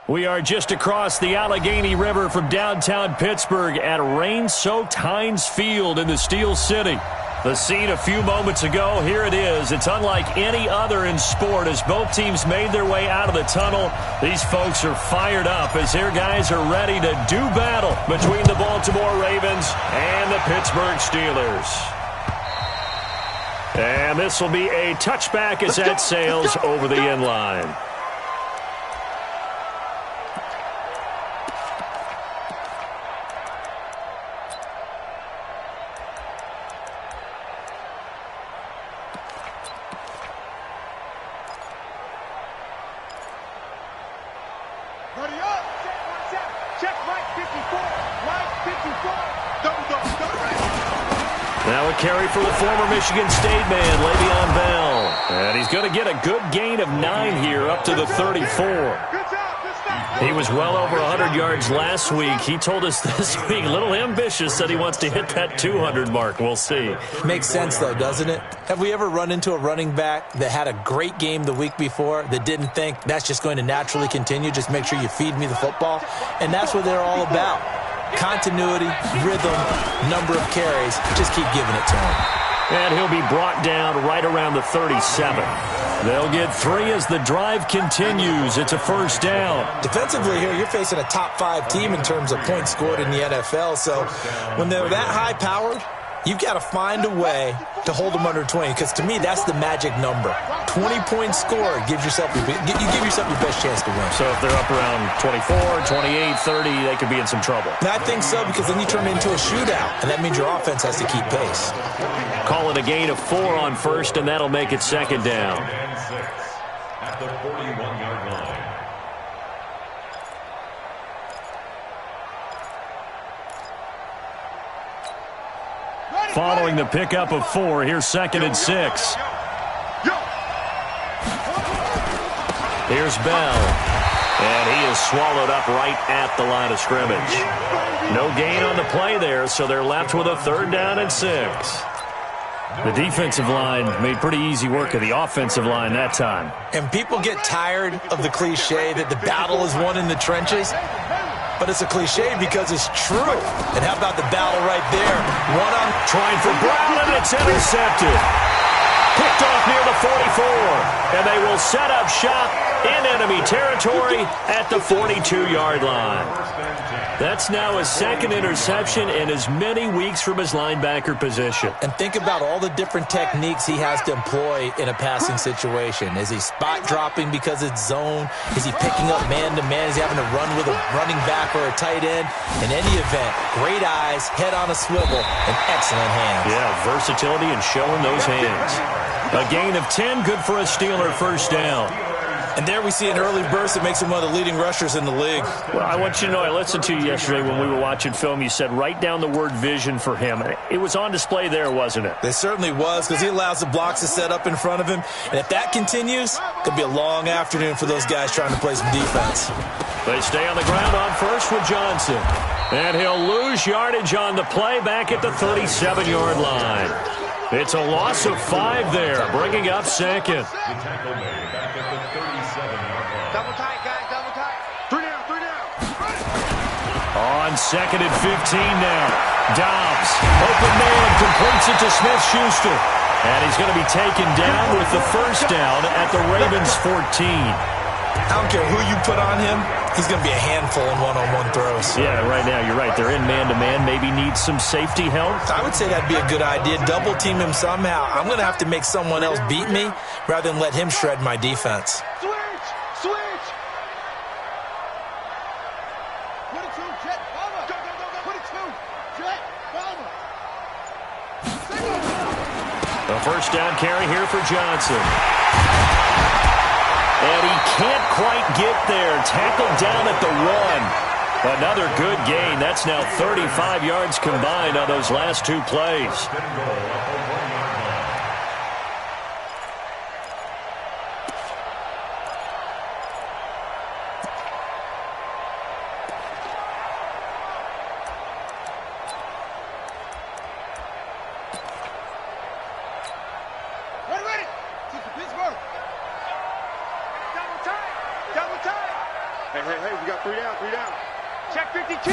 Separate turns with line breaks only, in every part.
We are just across the Allegheny River from downtown Pittsburgh at rain-soaked Heinz Field in the Steel City. The scene a few moments ago, here it is. It's unlike any other in sport as both teams made their way out of the tunnel. These folks are fired up as their guys are ready to do battle between the Baltimore Ravens and the Pittsburgh Steelers. And this will be a touchback as that sails over the end line.
Now a carry for the former Michigan State man, Le'Veon Bell.
And he's going to get a good gain of 9 here up to the 34. He was well over 100 yards last week. He told us this week, a little ambitious, said he wants to hit that 200 mark. We'll see.
Makes sense, though, doesn't it? Have we ever run into a running back that had a great game the week before that didn't think that's just going to naturally continue? Just make sure you feed me the football. And that's what they're all about. Continuity, rhythm, number of carries. Just keep giving it to him.
And he'll be brought down right around the 37. They'll get 3 as the drive continues. It's a first down.
Defensively here, you're facing a top-5 team in terms of points scored in the NFL. So when they're that high-powered, you've got to find a way to hold them under 20, because to me, that's the magic number. 20 points scored gives yourself you give yourself your best chance to win.
So if they're up around 24, 28, 30, they could be in some trouble.
And I think so, because then you turn it into a shootout, and that means your offense has to keep pace.
Call it a gain of 4 on first, and that'll make it second down.
At the 41-yard line.
Following the pickup of 4, here's second and 6. Here's Bell. And he is swallowed up right at the line of scrimmage. No gain on the play there, so they're left with a third down and 6. The defensive line made pretty easy work of the offensive line that time.
And people get tired of the cliche that the battle is won in the trenches. But it's a cliche because it's true. And how about the battle right there? One on
trying for Brown, and it's intercepted. Picked off near the 44. And they will set up shop in enemy territory at the 42-yard line. That's now his second interception in as many weeks from his linebacker position.
And think about all the different techniques he has to employ in a passing situation. Is he spot dropping because it's zone? Is he picking up man-to-man? Is he having to run with a running back or a tight end? In any event, great eyes, head on a swivel, and excellent hands.
Yeah, versatility and showing those hands. A gain of 10, good for a Steeler first down.
And there we see an early burst that makes him one of the leading rushers in the league.
Well, I want you to know, I listened to you yesterday when we were watching film. You said write down the word vision for him. It was on display there, wasn't it?
It certainly was, because he allows the blocks to set up in front of him. And if that continues, it could be a long afternoon for those guys trying to play some defense.
They stay on the ground on first with Johnson. And he'll lose yardage on the play back at the 37-yard line. It's a loss of 5 there, bringing up second.
Double tight, guys, double tight. 3 down, 3 down.
On second and 15 now. Dobbs, open man, completes it to Smith-Schuster. And he's going to be taken down with the first down at the Ravens 14.
I don't care who you put on him, he's going to be a handful in one-on-one throws.
Yeah, right now, you're right. They're in man-to-man, maybe needs some safety help.
I would say that'd be a good idea. Double team him somehow. I'm going to have to make someone else beat me rather than let him shred my defense.
Switch! Put it to Jet Bomber! Go! Put it to Jet Bomber!
The first down carry here for Johnson. And he can't quite get there. Tackled down at the 1. Another good gain. That's now 35 yards combined on those last 2 plays.
Hey, we got 3 down. Check 52.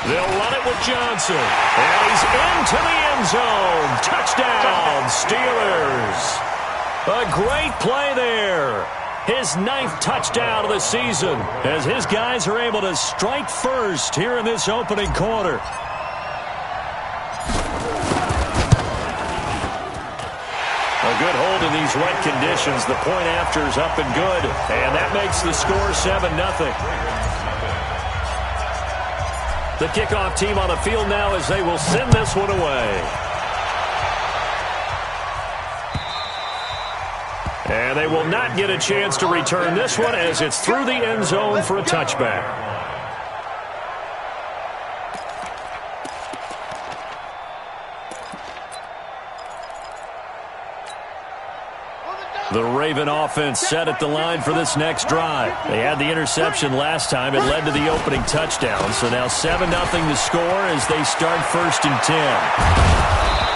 They'll run it with Johnson. And he's into the end zone. Touchdown, Steelers. A great play there. His 9th touchdown of the season as his guys are able to strike first here in this opening quarter. A good hold in these wet conditions. The point after is up and good. And that makes the score 7-0. The kickoff team on the field now as they will send this one away. And they will not get a chance to return this one as it's through the end zone for a touchback. The Raven offense set at the line for this next drive. They had the interception last time. It led to the opening touchdown. So now 7-0 to score as they start 1st and 10.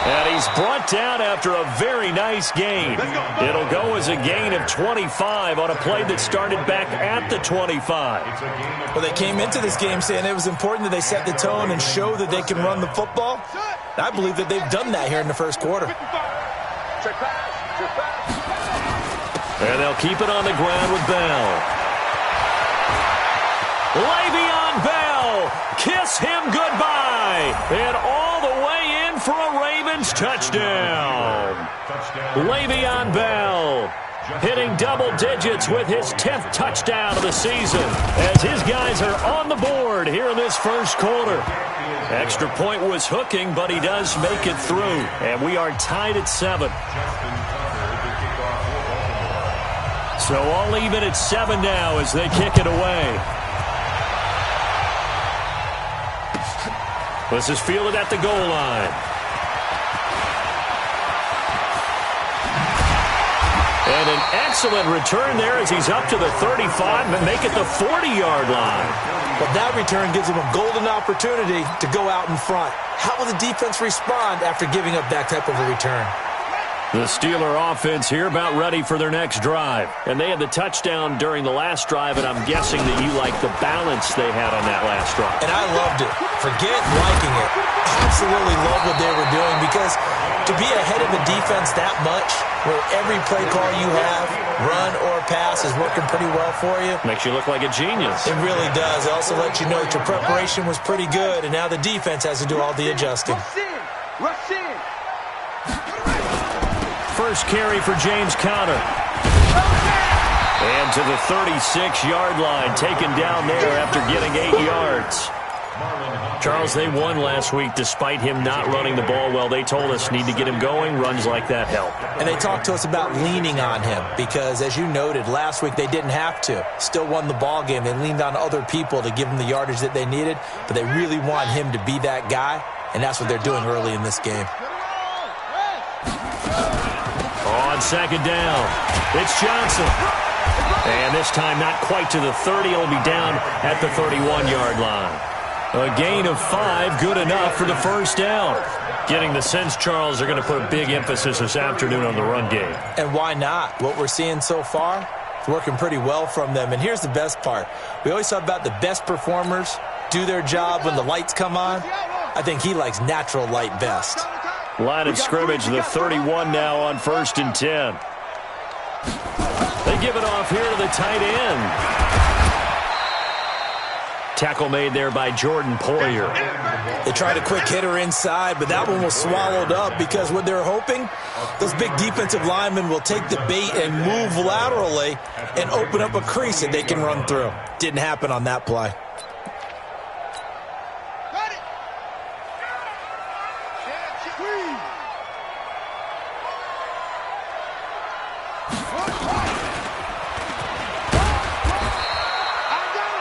And he's brought down after a very nice gain. It'll go as a gain of 25 on a play that started back at the 25.
Well, they came into this game saying it was important that they set the tone and show that they can run the football. And I believe that they've done that here in the first quarter.
And they'll keep it on the ground with Bell. Le'Veon Bell, kiss him goodbye. And all the way in for a Ravens touchdown. Le'Veon Bell hitting double digits with his 10th touchdown of the season as his guys are on the board here in this first quarter. Extra point was hooking, but he does make it through. And we are tied at 7. So all even at 7 now as they kick it away. This is fielded at the goal line. And an excellent return there as he's up to the 35 and make it the 40-yard line.
But that return gives him a golden opportunity to go out in front. How will the defense respond after giving up that type of a return?
The Steeler offense here about ready for their next drive. And they had the touchdown during the last drive, and I'm guessing that you like the balance they had on that last drive.
And I loved it. Forget liking it. Absolutely love what they were doing because to be ahead of a defense that much, where every play call you have, run or pass, is working pretty well for you.
Makes you look like a genius.
It really does. It also lets you know that your preparation was pretty good, and now the defense has to do all the adjusting.
Rush in.
First carry for James Conner. And to the 36-yard line, taken down there after getting 8 yards. Charles, they won last week despite him not running the ball well. They told us need to get him going. Runs like that help.
And they talked to us about leaning on him because, as you noted, last week they didn't have to. Still won the ball game. They leaned on other people to give them the yardage that they needed, but they really want him to be that guy, and that's what they're doing early in this game.
On second down, it's Johnson. And this time not quite to the 30. It'll be down at the 31-yard line. A gain of 5, good enough for the first down. Getting the sense, Charles, they're going to put a big emphasis this afternoon on the run game.
And why not? What we're seeing so far is working pretty well from them. And here's the best part. We always talk about the best performers do their job when the lights come on. I think he likes natural light best.
Line of scrimmage, the 31 now on 1st and 10. They give it off here to the tight end. Tackle made there by Jordan Poyer.
They tried a quick hitter inside, but that one was swallowed up because what they're hoping, those big defensive linemen will take the bait and move laterally and open up a crease that they can run through. Didn't happen on that play.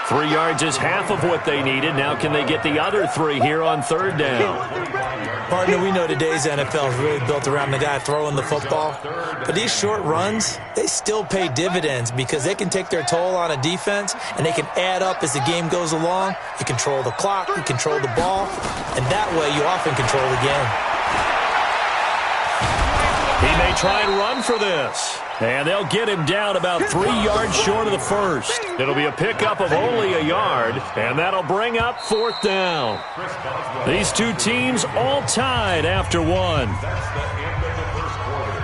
3 yards is half of what they needed. Now can they get the other 3 here on 3rd down?
Partner, we know today's NFL is really built around the guy throwing the football. But these short runs, they still pay dividends because they can take their toll on a defense and they can add up as the game goes along. You control the clock, you control the ball, and that way you often control the game.
He may try and run for this. And they'll get him down about 3 yards short of the first. It'll be a pickup of only a yard, and that'll bring up 4th down. These two teams all tied after one.
That's the end of the first quarter,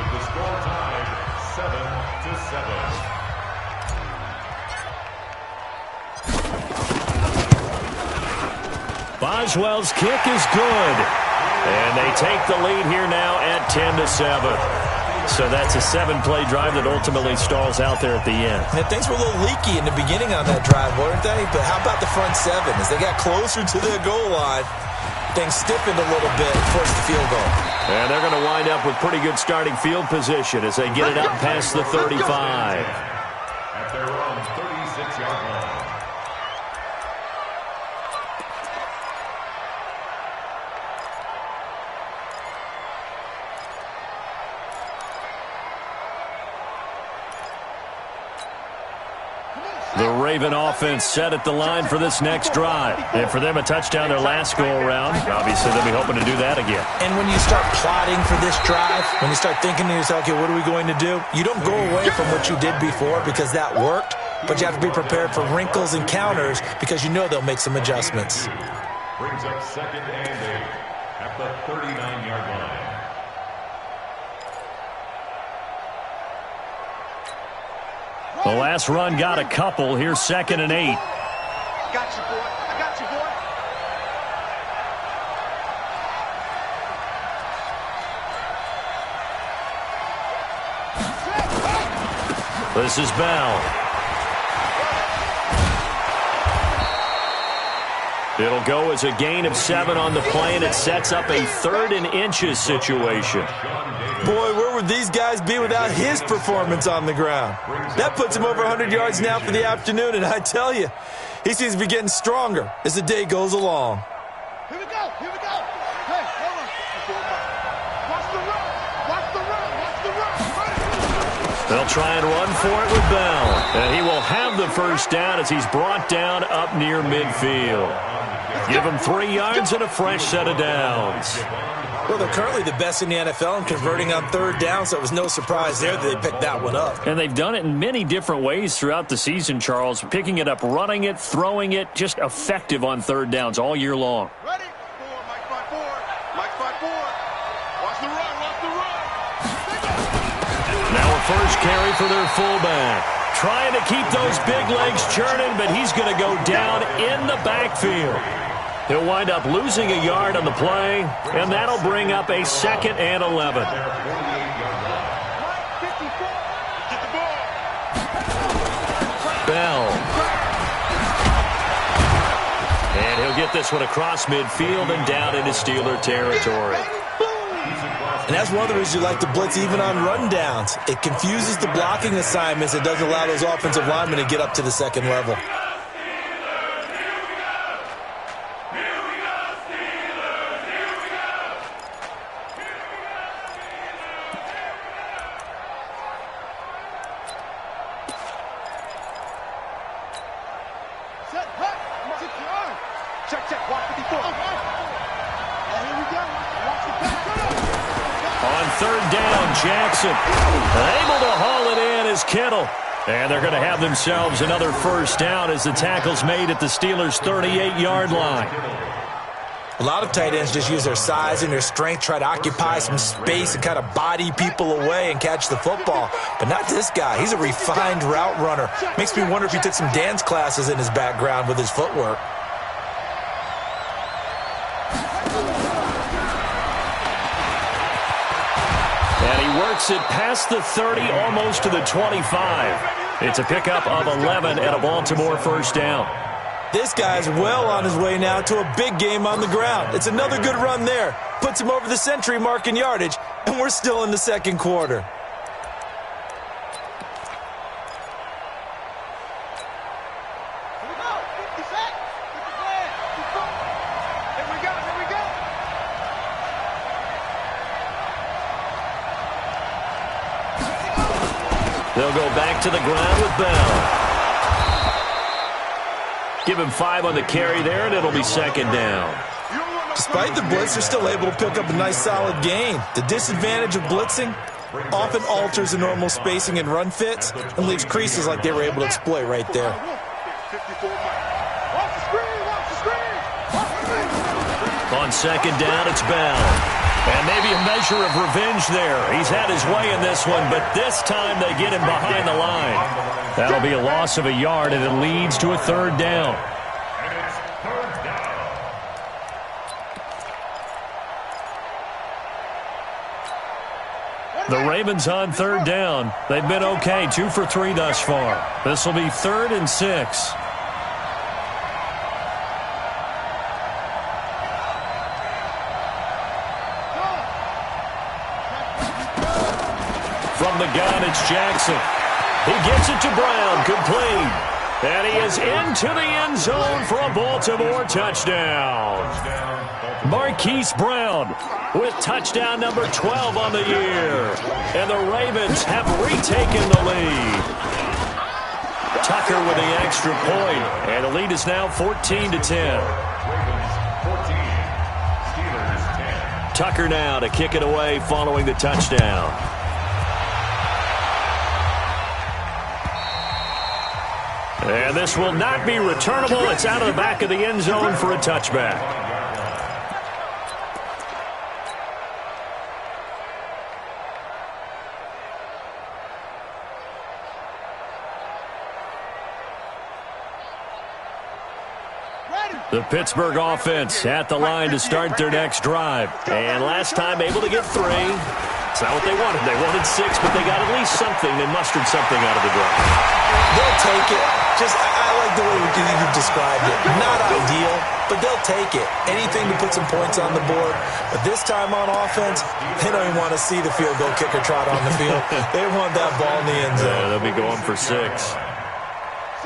with the score tied 7-7.
Boswell's kick is good. And they take the lead here now at 10-7. So that's a 7-play drive that ultimately stalls out there at the end.
And things were a little leaky in the beginning on that drive, weren't they? But how about the front seven? As they got closer to their goal line, things stiffened a little bit and forced the field goal.
And they're going to wind up with pretty good starting field position as they get it up past the 35.
At their own 36-yard line.
The Raven offense set at the line for this next drive. And for them, a touchdown their last go-around. Obviously, they'll be hoping to do that again.
And when you start plotting for this drive, when you start thinking to yourself, okay, what are we going to do? You don't go away from what you did before because that worked, but you have to be prepared for wrinkles and counters because you know they'll make some adjustments.
Brings up 2nd and 8 at the 39-yard line.
The last run got a couple. Here's 2nd and 8.
Got you, boy. I got you, boy.
This is Bell. It'll go as a gain of 7 on the play, and it sets up a 3rd and inches situation.
Boy, where would these guys be without his performance on the ground? That puts him over 100 yards now for the afternoon, and I tell you, he seems to be getting stronger as the day goes along.
Here we go. Here we go. Hey, hold on. Watch the run. Watch the run. Watch the run.
They'll try and run for it with Bell. And he will have the first down as he's brought down up near midfield. Give him 3 yards and a fresh set of downs.
Well, they're currently the best in the NFL in converting on 3rd down, so it was no surprise there that they picked that one up.
And they've done it in many different ways throughout the season, Charles. Picking it up, running it, throwing it, just effective on 3rd downs all year long.
Ready? Mike's by 4. Mike's by 4. Watch the run. Watch the run.
Now a first carry for their fullback. Trying to keep those big legs churning, but he's going to go down in the backfield. He'll wind up losing a yard on the play, and that'll bring up a 2nd and 11. Bell. And he'll get this one across midfield and down into Steeler territory.
And that's one of the reasons you like to blitz even on rundowns. It confuses the blocking assignments. It doesn't allow those offensive linemen to get up to the 2nd level.
Check, check. Watch 54. And here we go. Watch the pass.
On 3rd down, Jackson able to haul it in as Kittle. And they're going to have themselves another first down as the tackle's made at the Steelers' 38-yard line.
A lot of tight ends just use their size and their strength, try to occupy some space and kind of body people away and catch the football. But not this guy. He's a refined route runner. Makes me wonder if he took some dance classes in his background with his footwork.
And he works it past the 30, almost to the 25. It's a pickup of 11 and a Baltimore first down.
This guy's well on his way now to a big game on the ground. It's another good run there. Puts him over the century mark in yardage, and we're still in the 2nd quarter.
Here we go. 50 set. 50 flag. Here we go. Here we go.
They'll go back to the ground with Bell. Give him 5 on the carry there, and it'll be 2nd down.
Despite the blitz, they're still able to pick up a nice solid gain. The disadvantage of blitzing, often alters the normal spacing and run fits and leaves creases like they were able to exploit right there.
On second down, it's Bell. And maybe a measure of revenge there. He's had his way in this one, but this time they get him behind the line. That'll be a loss of a yard, and it leads to a third down. The Ravens on third down. They've been okay, 2 for 3 thus far. This will be 3rd and 6. From the gun, it's Jackson. He gets it to Brown, complete. And he is into the end zone for a Baltimore touchdown. Marquise Brown with touchdown number 12 on the year. And the Ravens have retaken the lead. Tucker with the extra point. And the lead is now 14-10. Tucker now to kick it away following the touchdown. And this will not be returnable. It's out of the back of the end zone for a touchback. The Pittsburgh offense at the line to start their next drive. And last time able to get 3. It's not what they wanted. They wanted 6, but they got at least something. They mustered something out of the drive.
They'll take it. I like the way you've described it. Not ideal, but they'll take it. Anything to put some points on the board. But this time on offense, they don't even want to see the field goal kicker trot on the field. They want that ball in the end zone.
Yeah, they'll be going for 6.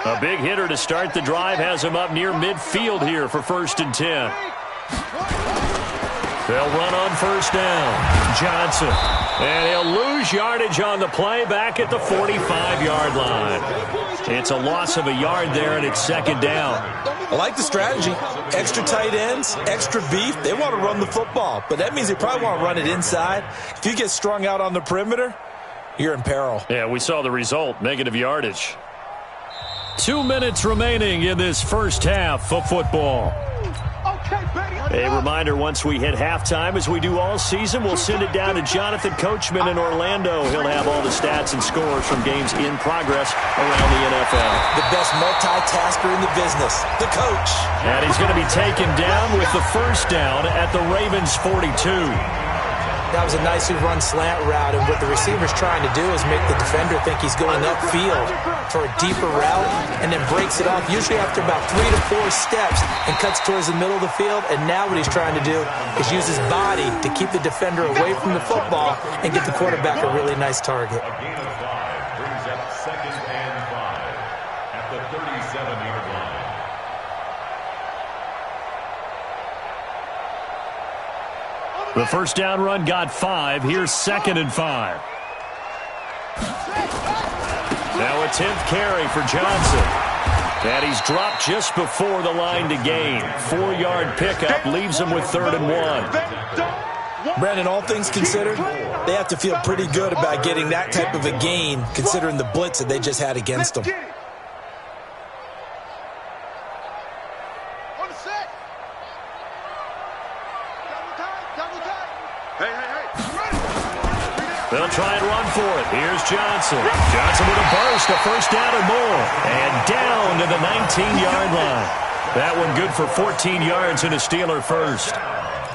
A big hitter to start the drive has him up near midfield here for 1st and 10. They'll run on 1st down. Johnson. And he'll lose yardage on the play back at the 45-yard line. It's a loss of a yard there, and it's 2nd down.
I like the strategy. Extra tight ends, extra beef. They want to run the football, but that means they probably want to run it inside. If you get strung out on the perimeter, you're in peril.
Yeah, we saw the result, negative yardage. 2 minutes remaining in this first half of football. A reminder, once we hit halftime, as we do all season, we'll send it down to Jonathan Coachman in Orlando. He'll have all the stats and scores from games in progress around the NFL.
The best multitasker in the business, the coach.
And he's going to be taken down with the 1st down at the Ravens' 42.
That was a nicely run slant route, and what the receiver's trying to do is make the defender think he's going upfield for a deeper route and then breaks it off, usually after about 3 to 4 steps, and cuts towards the middle of the field. And now what he's trying to do is use his body to keep the defender away from the football and get the quarterback a really nice target.
A gain of 5 brings up 2nd and 5 at the 37-yard line.
The 1st down run got 5. Here's 2nd and 5. Now a 10th carry for Johnson. And he's dropped just before the line to gain. 4-yard pickup leaves him with 3rd and 1.
Brandon, all things considered, they have to feel pretty good about getting that type of a gain, considering the blitz that they just had against them.
They'll try and run for it. Here's Johnson. Johnson with a burst, a 1st down or more. And down to the 19-yard line. That one good for 14 yards and a Steeler first.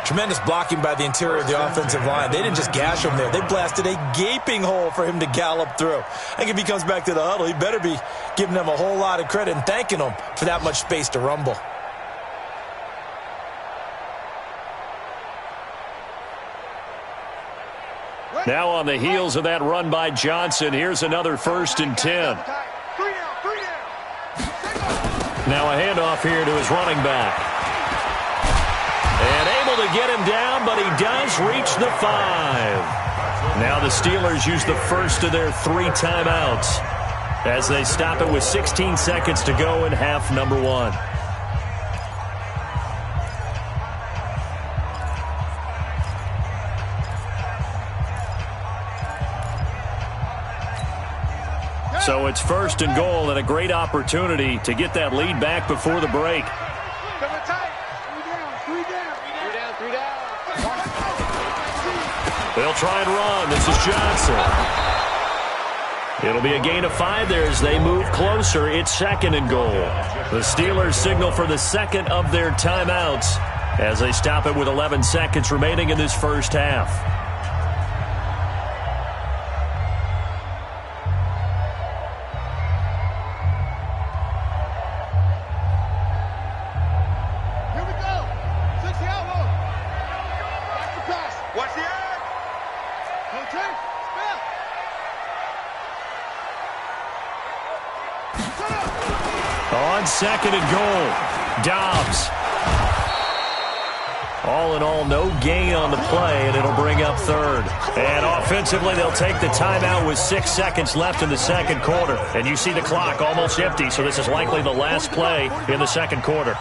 Tremendous blocking by the interior of the offensive line. They didn't just gash him there. They blasted a gaping hole for him to gallop through. I think if he comes back to the huddle, he better be giving them a whole lot of credit and thanking them for that much space to rumble.
Now on the heels of that run by Johnson, here's another 1st and 10. Now a handoff here to his running back. And able to get him down, but he does reach the 5. Now the Steelers use the first of their 3 timeouts as they stop it with 16 seconds to go in half number 1. So it's 1st and goal and a great opportunity to get that lead back before the break. They'll try and run. This is Johnson. It'll be a gain of 5 there as they move closer. It's 2nd and goal. The Steelers signal for the second of their timeouts as they stop it with 11 seconds remaining in this first half. On 2nd and goal, Dobbs. All in all, no gain on the play, and it'll bring up 3rd. And offensively, they'll take the timeout with 6 seconds left in the second quarter. And you see the clock almost empty, so this is likely the last play in the second quarter. A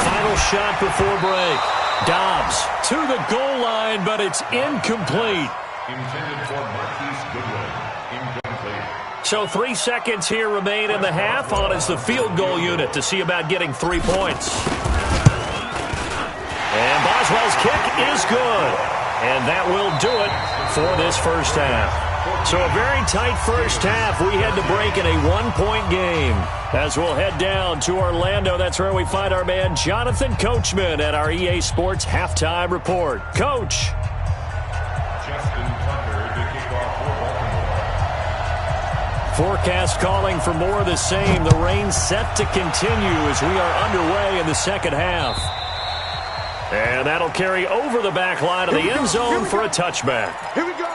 final shot before break. Dobbs to the goal line, but it's incomplete.
Intended for Marquise Goodwin. Incomplete.
So 3 seconds here remain in the half. On is the field goal unit to see about getting 3 points. And Boswell's kick is good. And that will do it for this first half. So a very tight first half. We had to break in a 1-point game. As we'll head down to Orlando, that's where we find our man Jonathan Coachman at our EA Sports Halftime Report. Coach. Forecast calling for more of the same. The rain set to continue as we are underway in the second half. And that'll carry over the back line of the end zone for a touchback.
Here we go.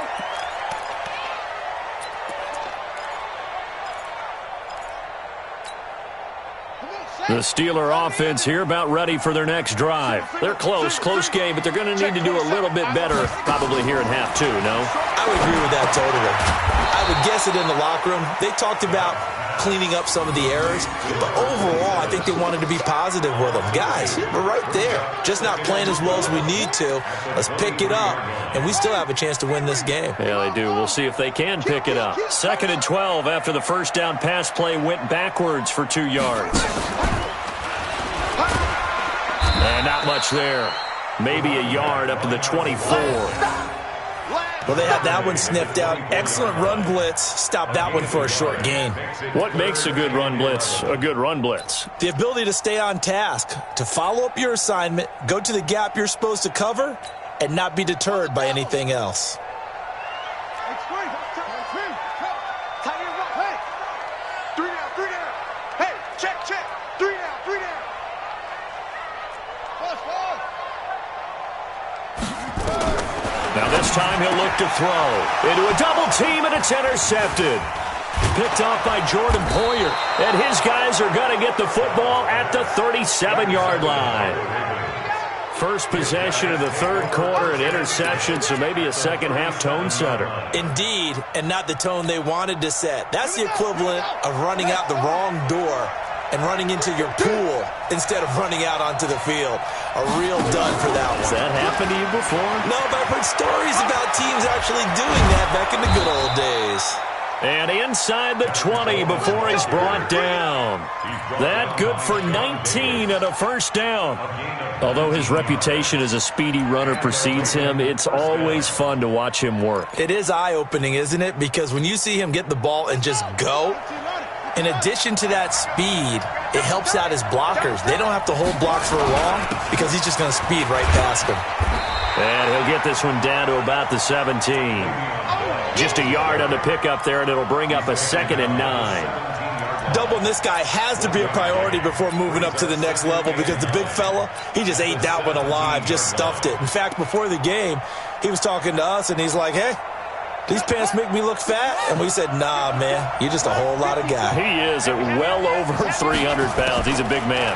The Steeler offense here about ready for their next drive. They're close game, but they're going to need to do a little bit better probably here in half 2, no?
I would agree with that totally. I would guess it in the locker room. They talked about cleaning up some of the errors, but overall, I think they wanted to be positive with them. Guys, we're right there. Just not playing as well as we need to. Let's pick it up, and we still have a chance to win this game.
Yeah, they do. We'll see if they can pick it up. 2nd and 12 after the first down pass play went backwards for 2 yards. And not much there. Maybe a yard up to the 24.
Well, they had that one sniffed out. Excellent run blitz. Stop that one for a short gain.
What makes a good run blitz a good run blitz?
The ability to stay on task, to follow up your assignment, go to the gap you're supposed to cover, and not be deterred by anything else.
Now this time he'll look to throw. Into a double team, and it's intercepted. Picked off by Jordan Poyer. And his guys are going to get the football at the 37-yard line. First possession of the third quarter, an interception, so maybe a second-half tone setter.
Indeed, and not the tone they wanted to set. That's the equivalent of running out the wrong door and running into your pool instead of running out onto the field. A real dud for that one.
Has that happened to you before?
No, but I've heard stories about teams actually doing that back in the good old days.
And inside the 20 before he's brought down. That good for 19 and a first down. Although his reputation as a speedy runner precedes him, it's always fun to watch him work.
It is eye-opening, isn't it? Because when you see him get the ball and just go, in addition to that speed, it helps out his blockers. They don't have to hold blocks for long because he's just going to speed right past them.
And he'll get this one down to about the 17. Just a yard on the pickup there, and it'll bring up a 2nd and 9.
Doubling this guy has to be a priority before moving up to the next level because the big fella, he just ate that one alive, just stuffed it. In fact, before the game, he was talking to us, and he's like, hey, these pants make me look fat? And we said, nah, man, you're just a whole lot of guy.
He is at well over 300 pounds. He's a big man.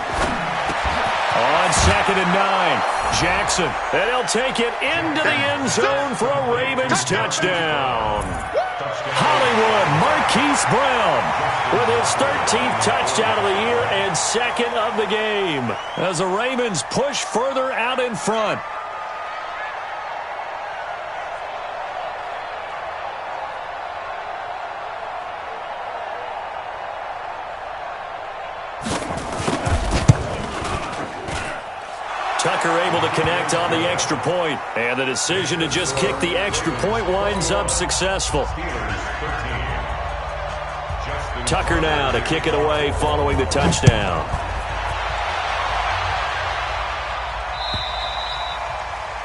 On 2nd and 9, Jackson. And he'll take it into the end zone for a Ravens touchdown. Hollywood Marquise Brown with his 13th touchdown of the year and 2nd of the game as the Ravens push further out in front. Tucker able to connect on the extra point. And the decision to just kick the extra point winds up successful. Tucker now to kick it away following the touchdown.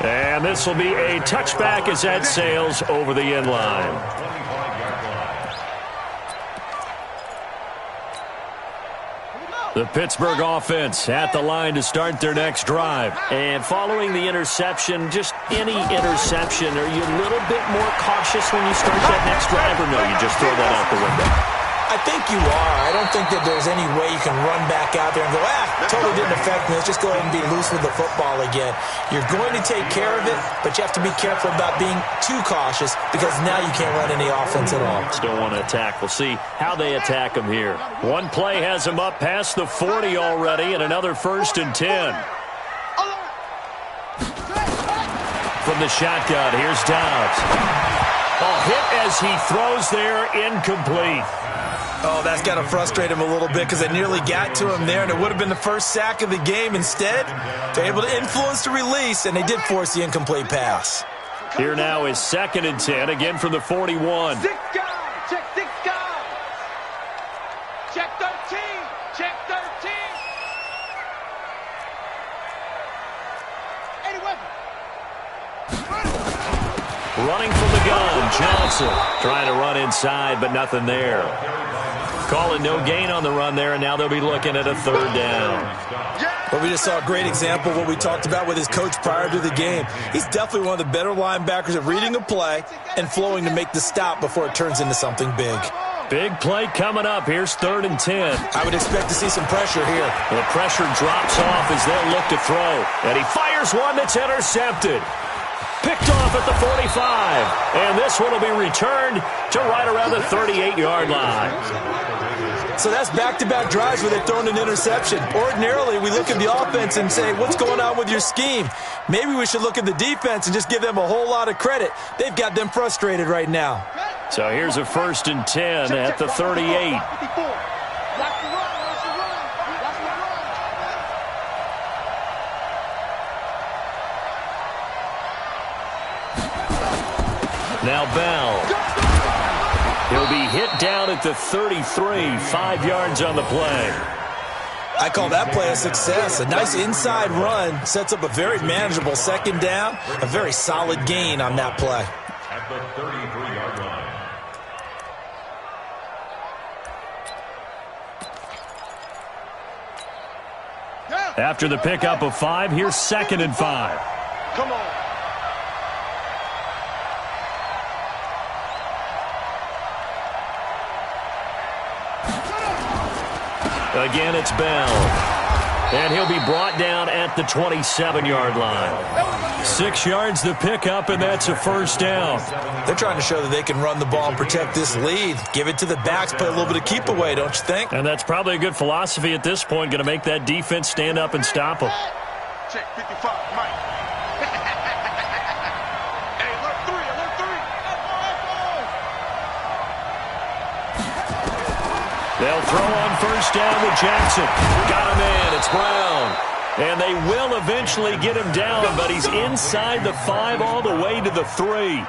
And this will be a touchback as that sails over the end line. The Pittsburgh offense at the line to start their next drive.
And following the interception, just any interception, are you a little bit more cautious when you start that next drive, or no, you just throw that out the window?
I think you are. I don't think that there's any way you can run back out there and go, totally didn't affect me. Let's just go ahead and be loose with the football again. You're going to take care of it, but you have to be careful about being too cautious because now you can't run any offense at all.
Still want to attack. We'll see how they attack him here. One play has him up past the 40 already, and another 1st and 10. From the shotgun, here's Dobbs. Hit as he throws there, incomplete.
Oh, that's got to frustrate him a little bit because it nearly got to him there, and it would have been the first sack of the game. Instead, they're able to influence the release, and they did force the incomplete pass.
Here now is 2nd and 10, again from the 41.
Six guys. Check 6 guys. Check 13. Check 13. Any weapon.
Running from the gun, Johnson trying to run inside, but nothing there. Calling no gain on the run there, and now they'll be looking at a 3rd down.
Well, we just saw a great example of what we talked about with his coach prior to the game. He's definitely one of the better linebackers at reading a play and flowing to make the stop before it turns into something big.
Big play coming up. Here's 3rd and 10.
I would expect to see some pressure here.
The pressure drops off as they'll look to throw. And he fires one that's intercepted. Picked off at the 45. And this one will be returned to right around the 38-yard line.
So that's back-to-back drives where they've thrown an interception. Ordinarily, we look at the offense and say, what's going on with your scheme? Maybe we should look at the defense and just give them a whole lot of credit. They've got them frustrated right now.
So here's a 1st and 10 at the 38. Now Bell. He'll be hit down at the 33, 5 yards on the play.
I call that play a success. A nice inside run sets up a very manageable 2nd down, a very solid gain on that play.
At the 33-yard line.
After the pickup of 5, here's 2nd and 5.
Come on.
Again, it's Bell. And he'll be brought down at the 27-yard line. 6 yards the pickup, and that's a 1st down.
They're trying to show that they can run the ball and protect this lead. Give it to the backs, play a little bit of keep away, don't you think?
And that's probably a good philosophy at this point, going to make that defense stand up and stop them.
Check 55, Mike. Hey, alert 3, alert 3.
They'll throw on 1st down with Jackson. Got him in. It's Brown. And they will eventually get him down, but he's inside the 5 all the way to the 3.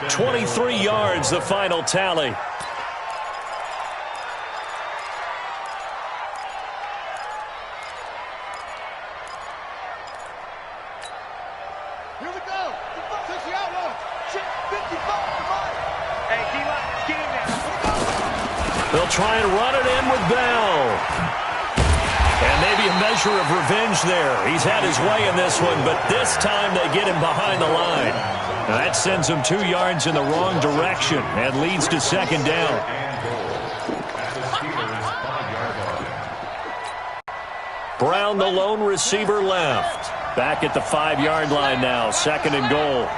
23 yards, the final tally.
Here we go. 60 outlaws. Check 55, Mike. Hey, D-line, let's get in there.
They'll try and run it in with Bell. And maybe a measure of revenge there. He's had his way in this one, but this time they get him behind the line. Now that sends him 2 yards in the wrong direction and leads to 2nd down. Brown, the lone receiver, left. Back at the 5-yard line now, 2nd and goal.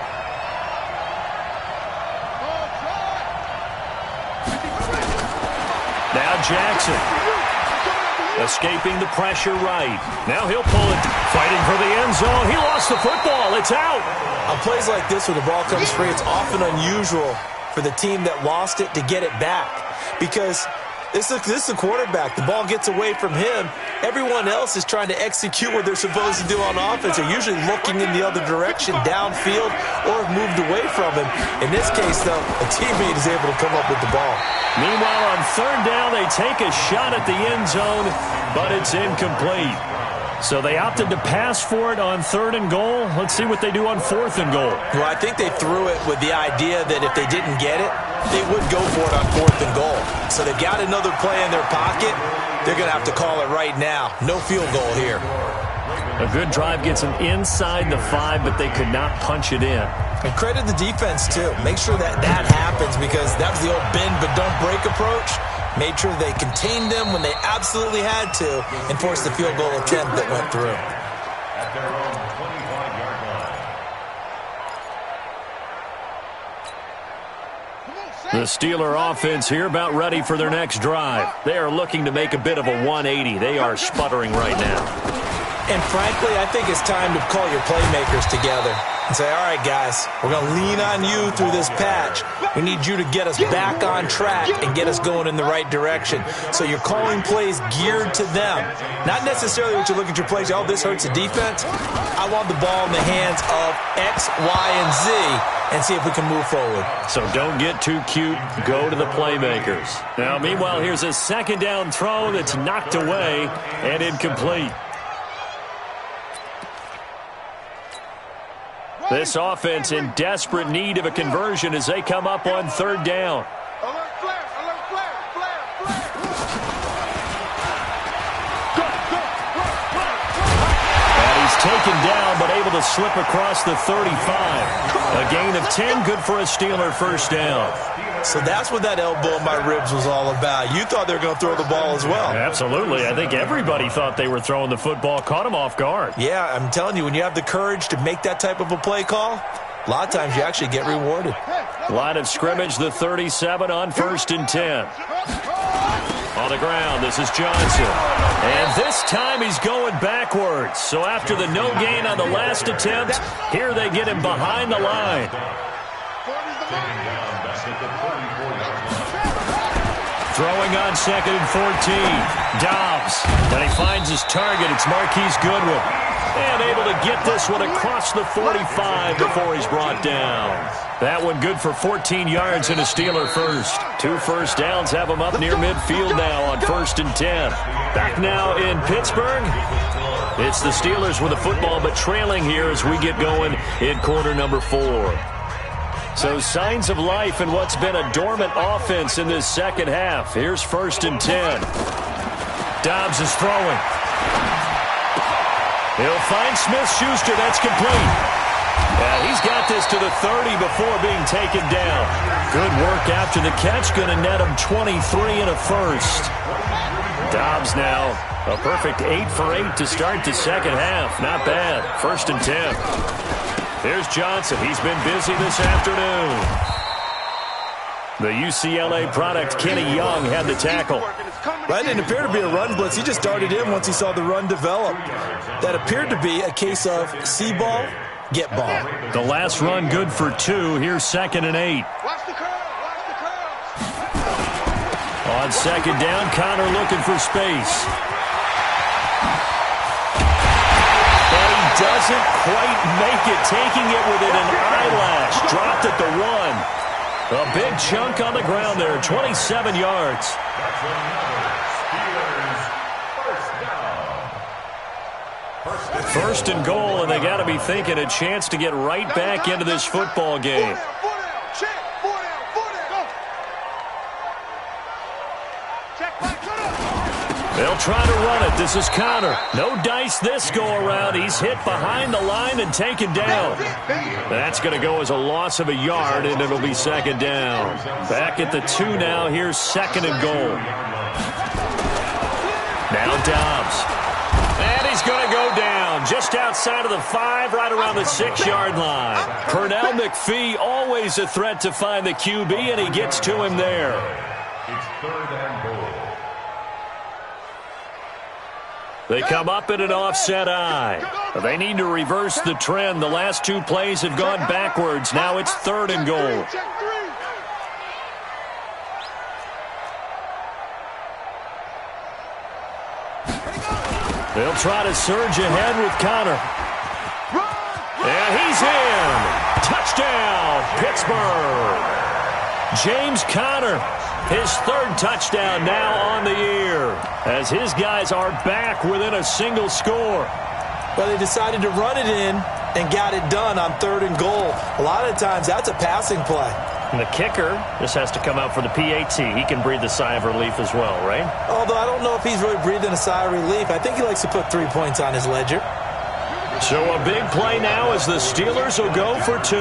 Now Jackson. Escaping the pressure right. Now he'll pull it. Fighting for the end zone. He lost the football. It's out.
On plays like this where the ball comes free, it's often unusual for the team that lost it to get it back. Because This is the quarterback. The ball gets away from him. Everyone else is trying to execute what they're supposed to do on offense. They're usually looking in the other direction, downfield, or have moved away from him. In this case, though, a teammate is able to come up with the ball.
Meanwhile, on third down, they take a shot at the end zone, but it's incomplete. So they opted to pass for it on 3rd and goal. Let's see what they do on 4th and goal.
Well, I think they threw it with the idea that if they didn't get it, they would go for it on 4th and goal. So they've got another play in their pocket. They're going to have to call it right now. No field goal here.
A good drive gets them inside the 5, but they could not punch it in.
And credit the defense, too. Make sure that happens, because that was the old bend but don't break approach. Made sure they contained them when they absolutely had to and forced the field goal attempt that went through.
At their own 25-yard line.
The Steeler offense here about ready for their next drive. They are looking to make a bit of a 180. They are sputtering right now.
And frankly, I think it's time to call your playmakers together and say, all right, guys, we're going to lean on you through this patch. We need you to get us back on track and get us going in the right direction. So you're calling plays geared to them. Not necessarily what you look at your plays, oh, this hurts the defense. I want the ball in the hands of X, Y, and Z and see if we can move forward.
So don't get too cute. Go to the playmakers. Now, meanwhile, here's a 2nd down throw that's knocked away and incomplete. This offense in desperate need of a conversion as they come up on 3rd down.
Alert flare, alert flare, flare, flare.
And he's taken down but able to slip across the 35. A gain of 10, good for a Steeler 1st down.
So that's what that elbow in my ribs was all about. You thought they were going to throw the ball as well.
Absolutely. I think everybody thought they were throwing the football, caught him off guard.
Yeah, I'm telling you, when you have the courage to make that type of a play call, a lot of times you actually get rewarded.
Line of scrimmage, the 37 on 1st and 10. On the ground, this is Johnson. And this time he's going backwards. So after the no gain on the last attempt, here they get him behind the line. Throwing on 2nd and 14. Dobbs. And he finds his target. It's Marquise Goodwin. And able to get this one across the 45 before he's brought down. That one good for 14 yards and a Steeler first. 2 first downs have him up near midfield now on 1st and 10. Back now in Pittsburgh. It's the Steelers with the football, but trailing here as we get going in quarter number 4. So signs of life in what's been a dormant offense in this second half. Here's 1st and 10. Dobbs is throwing. He'll find Smith-Schuster. That's complete. Yeah, he's got this to the 30 before being taken down. Good work after the catch. Going to net him 23 and a first. Dobbs now a perfect 8 for 8 to start the second half. Not bad. 1st and 10. There's Johnson. He's been busy this afternoon. The UCLA product, Kenny Young, had the tackle.
That didn't appear to be a run blitz. He just darted in once he saw the run develop. That appeared to be a case of see ball, get ball.
The last run good for 2. Here's 2nd and 8.
Watch the curl, watch the curl.
On 2nd down, Connor looking for space. Doesn't quite make it, taking it within an eyelash. Dropped at the 1. A big chunk on the ground there, 27 yards.
That's another Steelers first down.
1st and goal, and they got to be thinking a chance to get right back into this football game. They'll try to run it. This is Connor. No dice this go-around. He's hit behind the line and taken down. That's going to go as a loss of a yard, and it'll be 2nd down. Back at the 2 now. Here's 2nd and goal. Now Dobbs. And he's going to go down just outside of the 5, right around the 6-yard line. Pernell McPhee, always a threat to find the QB, and he gets to him there.
It's 3rd and goal.
They come up in an offset eye. They need to reverse the trend. The last 2 plays have gone backwards. Now it's 3rd and goal. They'll try to surge ahead with Connor. And he's in. Touchdown, Pittsburgh. James Conner, his third touchdown now on the year, as his guys are back within a single score.
Well, they decided to run it in and got it done on 3rd and goal. A lot of times, that's a passing play.
And the kicker just has to come out for the PAT. He can breathe a sigh of relief as well, right?
Although I don't know if he's really breathing a sigh of relief. I think he likes to put 3 points on his ledger.
So a big play now as the Steelers will go for 2.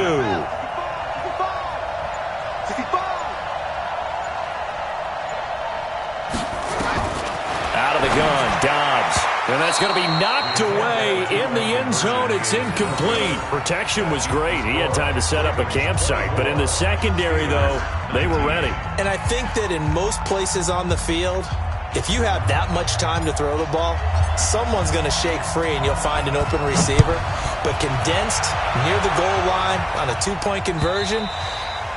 Out of the gun, Dobbs. And that's going to be knocked away in the end zone. It's incomplete. Protection was great. He had time to set up a campsite. But in the secondary, though, they were ready.
And I think that in most places on the field, if you have that much time to throw the ball, someone's going to shake free and you'll find an open receiver. But condensed near the goal line on a 2-point conversion,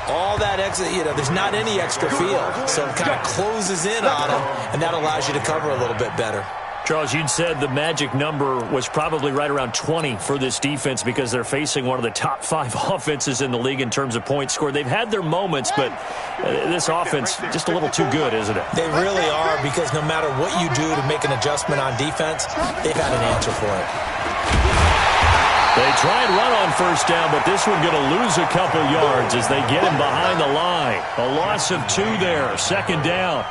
all that extra, there's not any extra field. So it kind of closes in on them, and that allows you to cover a little bit better.
Charles, you'd said the magic number was probably right around 20 for this defense because they're facing one of the top 5 offenses in the league in terms of points scored. They've had their moments, but this offense just a little too good, isn't it?
They really are, because no matter what you do to make an adjustment on defense, they've had an answer for it.
They try and run on first down, but this one going to lose a couple yards as they get him behind the line. A loss of 2 there, 2nd down.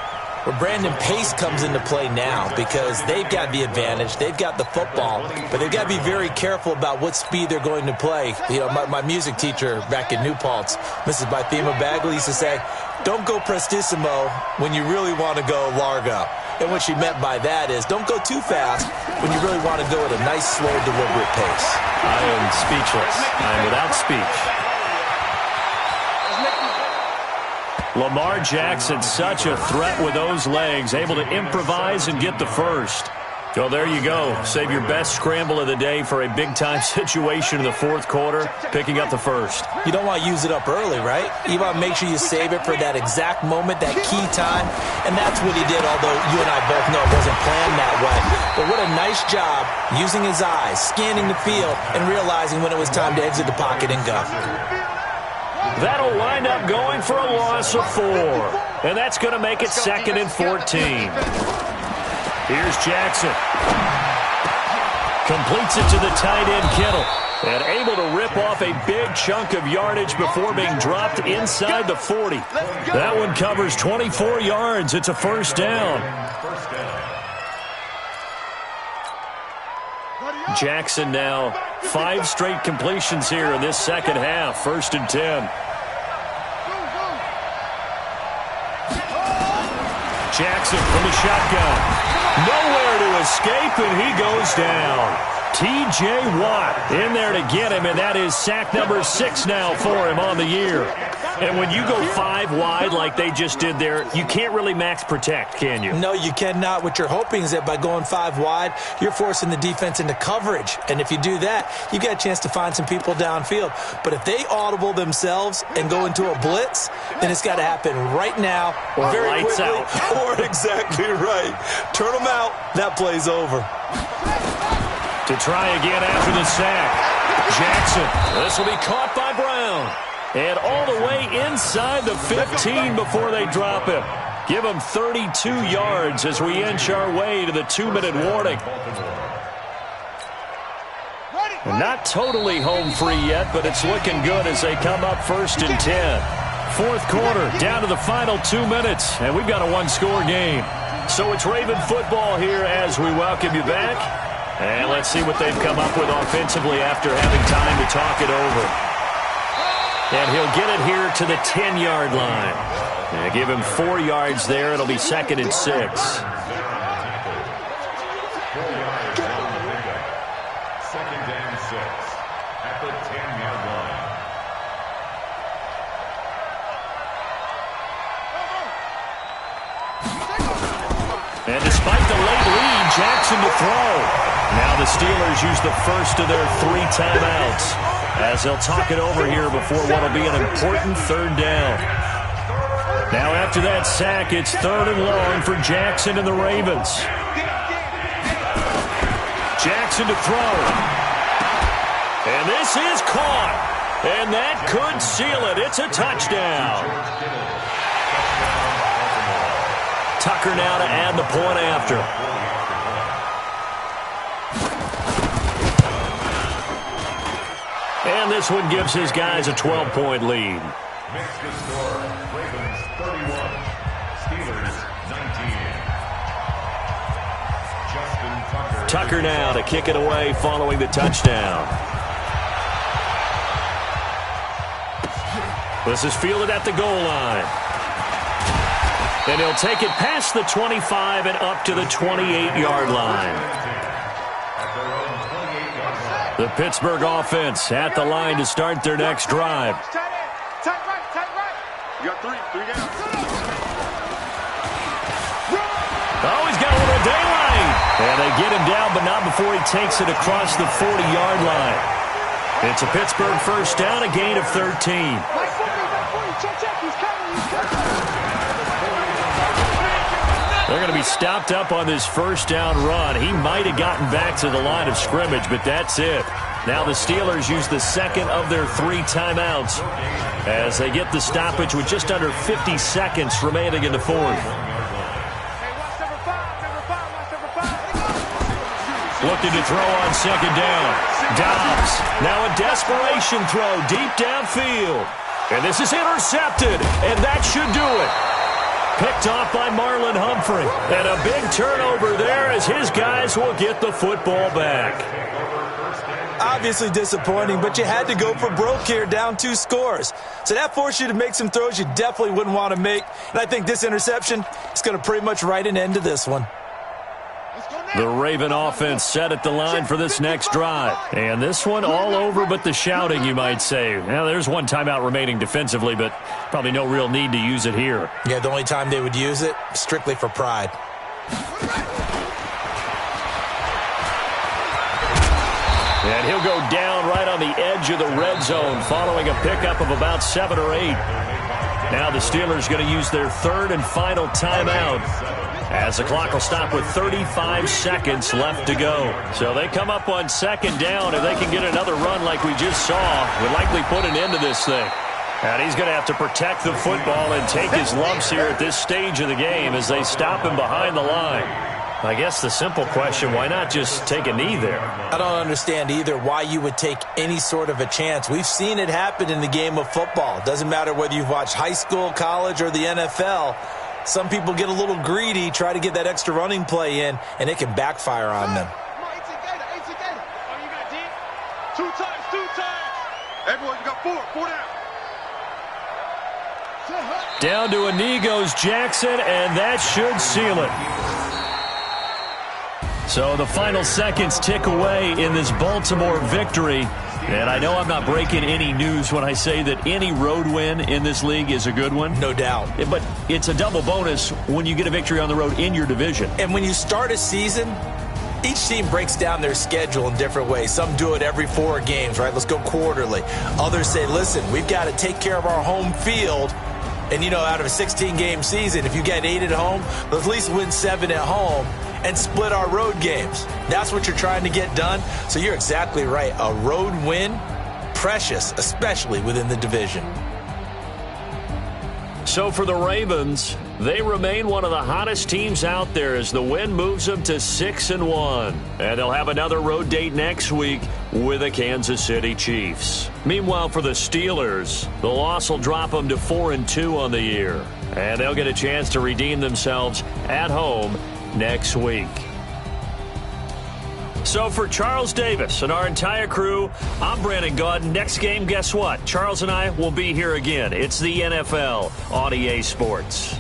Well, Brandon, pace comes into play now because they've got the advantage. They've got the football, but they've got to be very careful about what speed they're going to play. My music teacher back in New Paltz, Mrs. Bythema Bagley, used to say, don't go prestissimo when you really want to go largo. And what she meant by that is don't go too fast when you really want to go at a nice, slow, deliberate pace.
I am speechless. I am without speech. Lamar Jackson, such a threat with those legs, able to improvise and get the first. So there you go. Save your best scramble of the day for a big-time situation in the 4th quarter, picking up the first.
You don't want to use it up early, right? You want to make sure you save it for that exact moment, that key time, and that's what he did, although you and I both know it wasn't planned that way. But what a nice job using his eyes, scanning the field, and realizing when it was time to exit the pocket and go.
That'll wind up going for a loss of 4. And that's going to make it 2nd and 14. Here's Jackson. Completes it to the tight end, Kittle. And able to rip off a big chunk of yardage before being dropped inside the 40. That one covers 24 yards. It's a 1st down. Jackson now 5 straight completions here in this 2nd half. 1st and 10. Jackson from the shotgun. Nowhere to escape, and he goes down. T.J. Watt in there to get him, and that is sack number 6 now for him on the year. And when you go 5 wide like they just did there, you can't really max protect, can you?
No, you cannot. What you're hoping is that by going 5 wide, you're forcing the defense into coverage. And if you do that, you got a chance to find some people downfield. But if they audible themselves and go into a blitz, then it's got to happen right now,
or
very
lights
quickly,
out.
Or exactly right. Turn them out. That play's over.
To try again after the sack. Jackson. This will be caught by Brown. And all the way inside the 15 before they drop him. Give him 32 yards as we inch our way to the 2-minute warning. Not totally home free yet, but it's looking good as they come up 1st and 10. 4th quarter, down to the final 2 minutes, and we've got a 1-score game. So it's Raven football here as we welcome you back. And let's see what they've come up with offensively after having time to talk it over. And he'll get it here to the 10-yard line. And give him 4 yards there. It'll be 2nd and 6. And despite the late lead, Jackson to throw. Now the Steelers use the first of their 3 timeouts as they'll talk it over here before what will be an important 3rd down. Now after that sack, it's 3rd and long for Jackson and the Ravens. Jackson to throw. And this is caught. And that could seal it. It's a touchdown. Tucker now to add the point after. And this one gives his guys a 12-point lead.
Makes the score. Ravens 31, Steelers 19. Justin
Tucker now to kick it away following the touchdown. This is fielded at the goal line. And he'll take it past the 25 and up to the 28-yard line. The Pittsburgh offense at the line to start their next drive.
Tight right. You got three down.
Oh, he's got a little daylight. And they get him down, but not before he takes it across the 40-yard line. It's a Pittsburgh first down, a gain of 13. They're going to be stopped up on this first down run. He might have gotten back to the line of scrimmage, but that's it. Now the Steelers use the second of their 3 timeouts as they get the stoppage with just under 50 seconds remaining in the fourth. Looking to throw on second down. Dobbs. Now a desperation throw deep downfield. And this is intercepted, and that should do it. Picked off by Marlon Humphrey. And a big turnover there as his guys will get the football back.
Obviously disappointing, but you had to go for broke here, down 2 scores. So that forced you to make some throws you definitely wouldn't want to make. And I think this interception is going to pretty much write an end to this one.
The Raven offense set at the line for this next drive. And this one all over but the shouting, you might say. Now, there's one timeout remaining defensively, but probably no real need to use it here.
Yeah, the only time they would use it, strictly for pride.
And he'll go down right on the edge of the red zone following a pickup of about 7 or 8. Now the Steelers going to use their 3rd and final timeout as the clock will stop with 35 seconds left to go. So they come up on second down. If they can get another run like we just saw, would likely put an end to this thing. And he's going to have to protect the football and take his lumps here at this stage of the game as they stop him behind the line. I guess the simple question, why not just take a knee there?
I don't understand either why you would take any sort of a chance. We've seen it happen in the game of football. Doesn't matter whether you've watched high school, college, or the NFL. Some people get a little greedy, try to get that extra running play in, and it can backfire on them.
Two times. Everyone, you got 4 down.
Down to a knee goes Jackson, and that should seal it. So the final seconds tick away in this Baltimore victory. And I know I'm not breaking any news when I say that any road win in this league is a good one.
No doubt.
But it's a double bonus when you get a victory on the road in your division.
And when you start a season, each team breaks down their schedule in different ways. Some do it every 4 games, right? Let's go quarterly. Others say, listen, we've got to take care of our home field. And, you know, out of a 16-game season, if you get 8 at home, let's at least win 7 at home and split our road games. That's what you're trying to get done. So you're exactly right. A road win, precious, especially within the division.
So for the Ravens, they remain one of the hottest teams out there as the win moves them to 6-1. And they'll have another road date next week with the Kansas City Chiefs. Meanwhile, for the Steelers, the loss will drop them to 4-2 on the year. And they'll get a chance to redeem themselves at home next week. So for Charles Davis and our entire crew, I'm Brandon Gaudin. Next game, guess what? Charles and I will be here again. It's the NFL on EA Sports.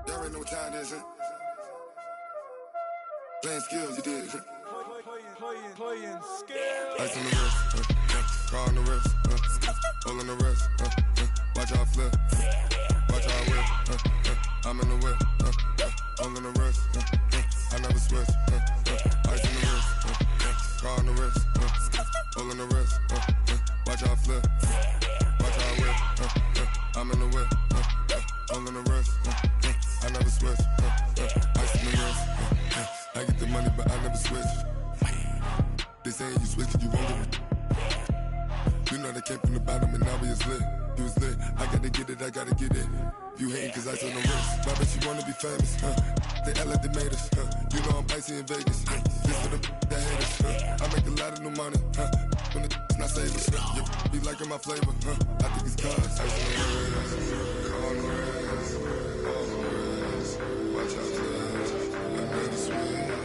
Y'all already know what time it is, huh? Playing skills, you did, huh?
Playing skills.
Ice on the wrist, car on the wrist, hole on the wrist, watch how I flip, watch how I whip, I'm in the whip, hole on the wrist, I never switch, ice on the wrist, car on the wrist, hole on the wrist, watch how I flip, watch how I whip, I'm in the whip, hole on the wrist, I never switch, ice on the wrist, I get the money but I never switch. They saying you switch cause you won't get it. You know they came from the bottom and now we is lit. You was lit, I gotta get it, I gotta get it. You hating cause ice on the wrist. But I bet you wanna be famous, They act like they made us, You know I'm icy in Vegas, This for the that hate us, I make a lot of new money, When the not save us, You be liking my flavor, I think it's cause ice on the wrist, on the wrist, on the wrist. Watch out for this, I never switch,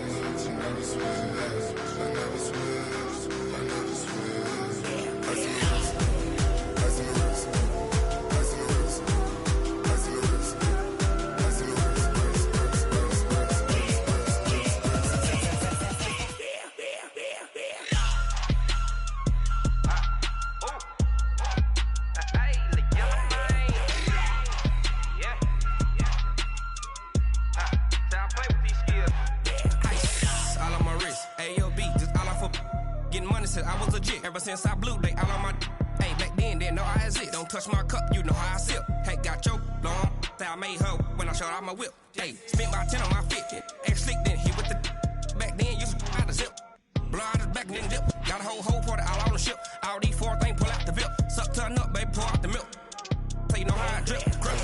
I never switch. I never switch, I never switch. Ice in the wrist, ice in the wrist, ice in the wrist, ice in the wrist, ice in the wrist,
Since I was legit, ever since I blew, they all on my hey, back then, didn't know I had it. Don't touch my cup, you know how I sip. Hey, got your long, that I made her when I showed out my whip. Hey, spent about 10 on my fit, ex slick, then hit with the back then, used to out the zip. Blow out his back, then dip. Got a whole party all on the ship. All these four things, pull out the VIP. Suck, turn up, baby, pour out the milk. So you know how I drip, crush.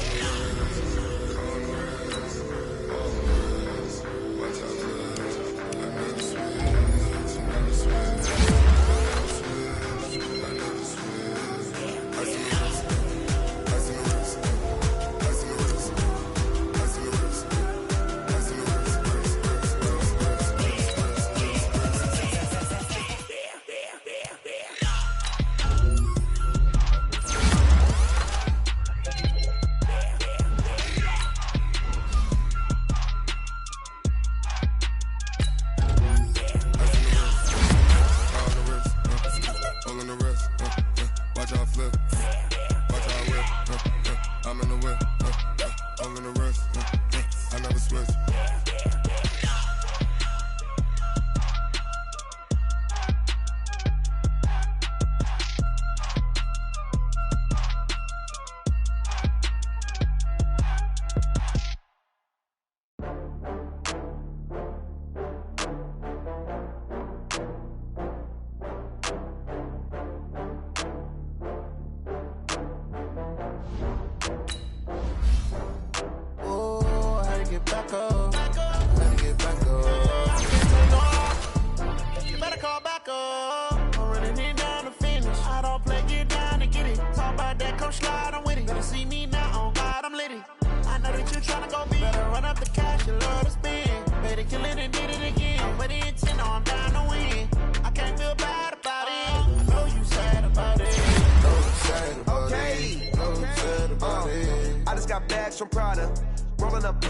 From Prada, rolling up.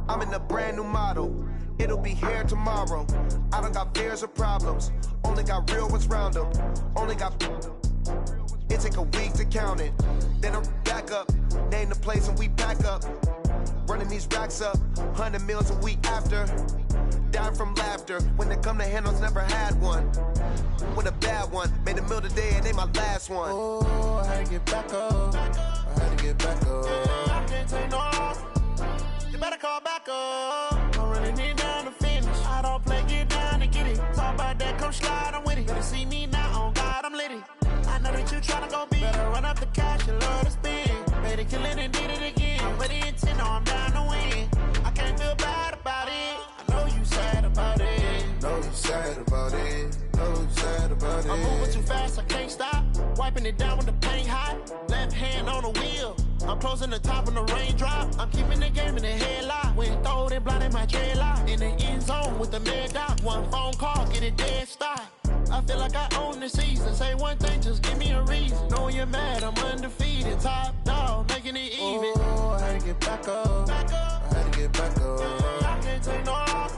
I'm in a brand new model. It'll be here tomorrow. I don't got fears or problems. Only got real ones round them. Only got. It take a week to count it. Then I'm back up. Name the place and we pack up. Running these racks up. 100 meals a week after. Dying from laughter. When they come to handles, never had one. With a bad one. Made a meal today and they my last one.
Oh, I had to get back up. I had to get back up. I can't take no off. You better call back up. I'm running it down to finish. I don't play, get down to get it. Talk about that, come slide, I'm with it. Better see me now, on God, I'm litty. I know that you tryna go big. Better run up the cash, you love to spend. Better kill it and did it again. I'm with the intent, no, I'm down to win. I can't feel bad about it. I know you sad about it.
Know you sad about it. Know you sad about it.
I'm moving too fast, I can't stop. Wiping it down when the paint hot. Left hand on the wheel. I'm closing the top when the raindrop. I'm keeping the game in the headlock. When throwed and blinded my dreadlock. In the end zone with the mad dot. One phone call, get it dead stop. I feel like I own the season. Say one thing, just give me a reason. Knowing you're mad, I'm undefeated. Top dog, making it even. get back up. I can't take no loss.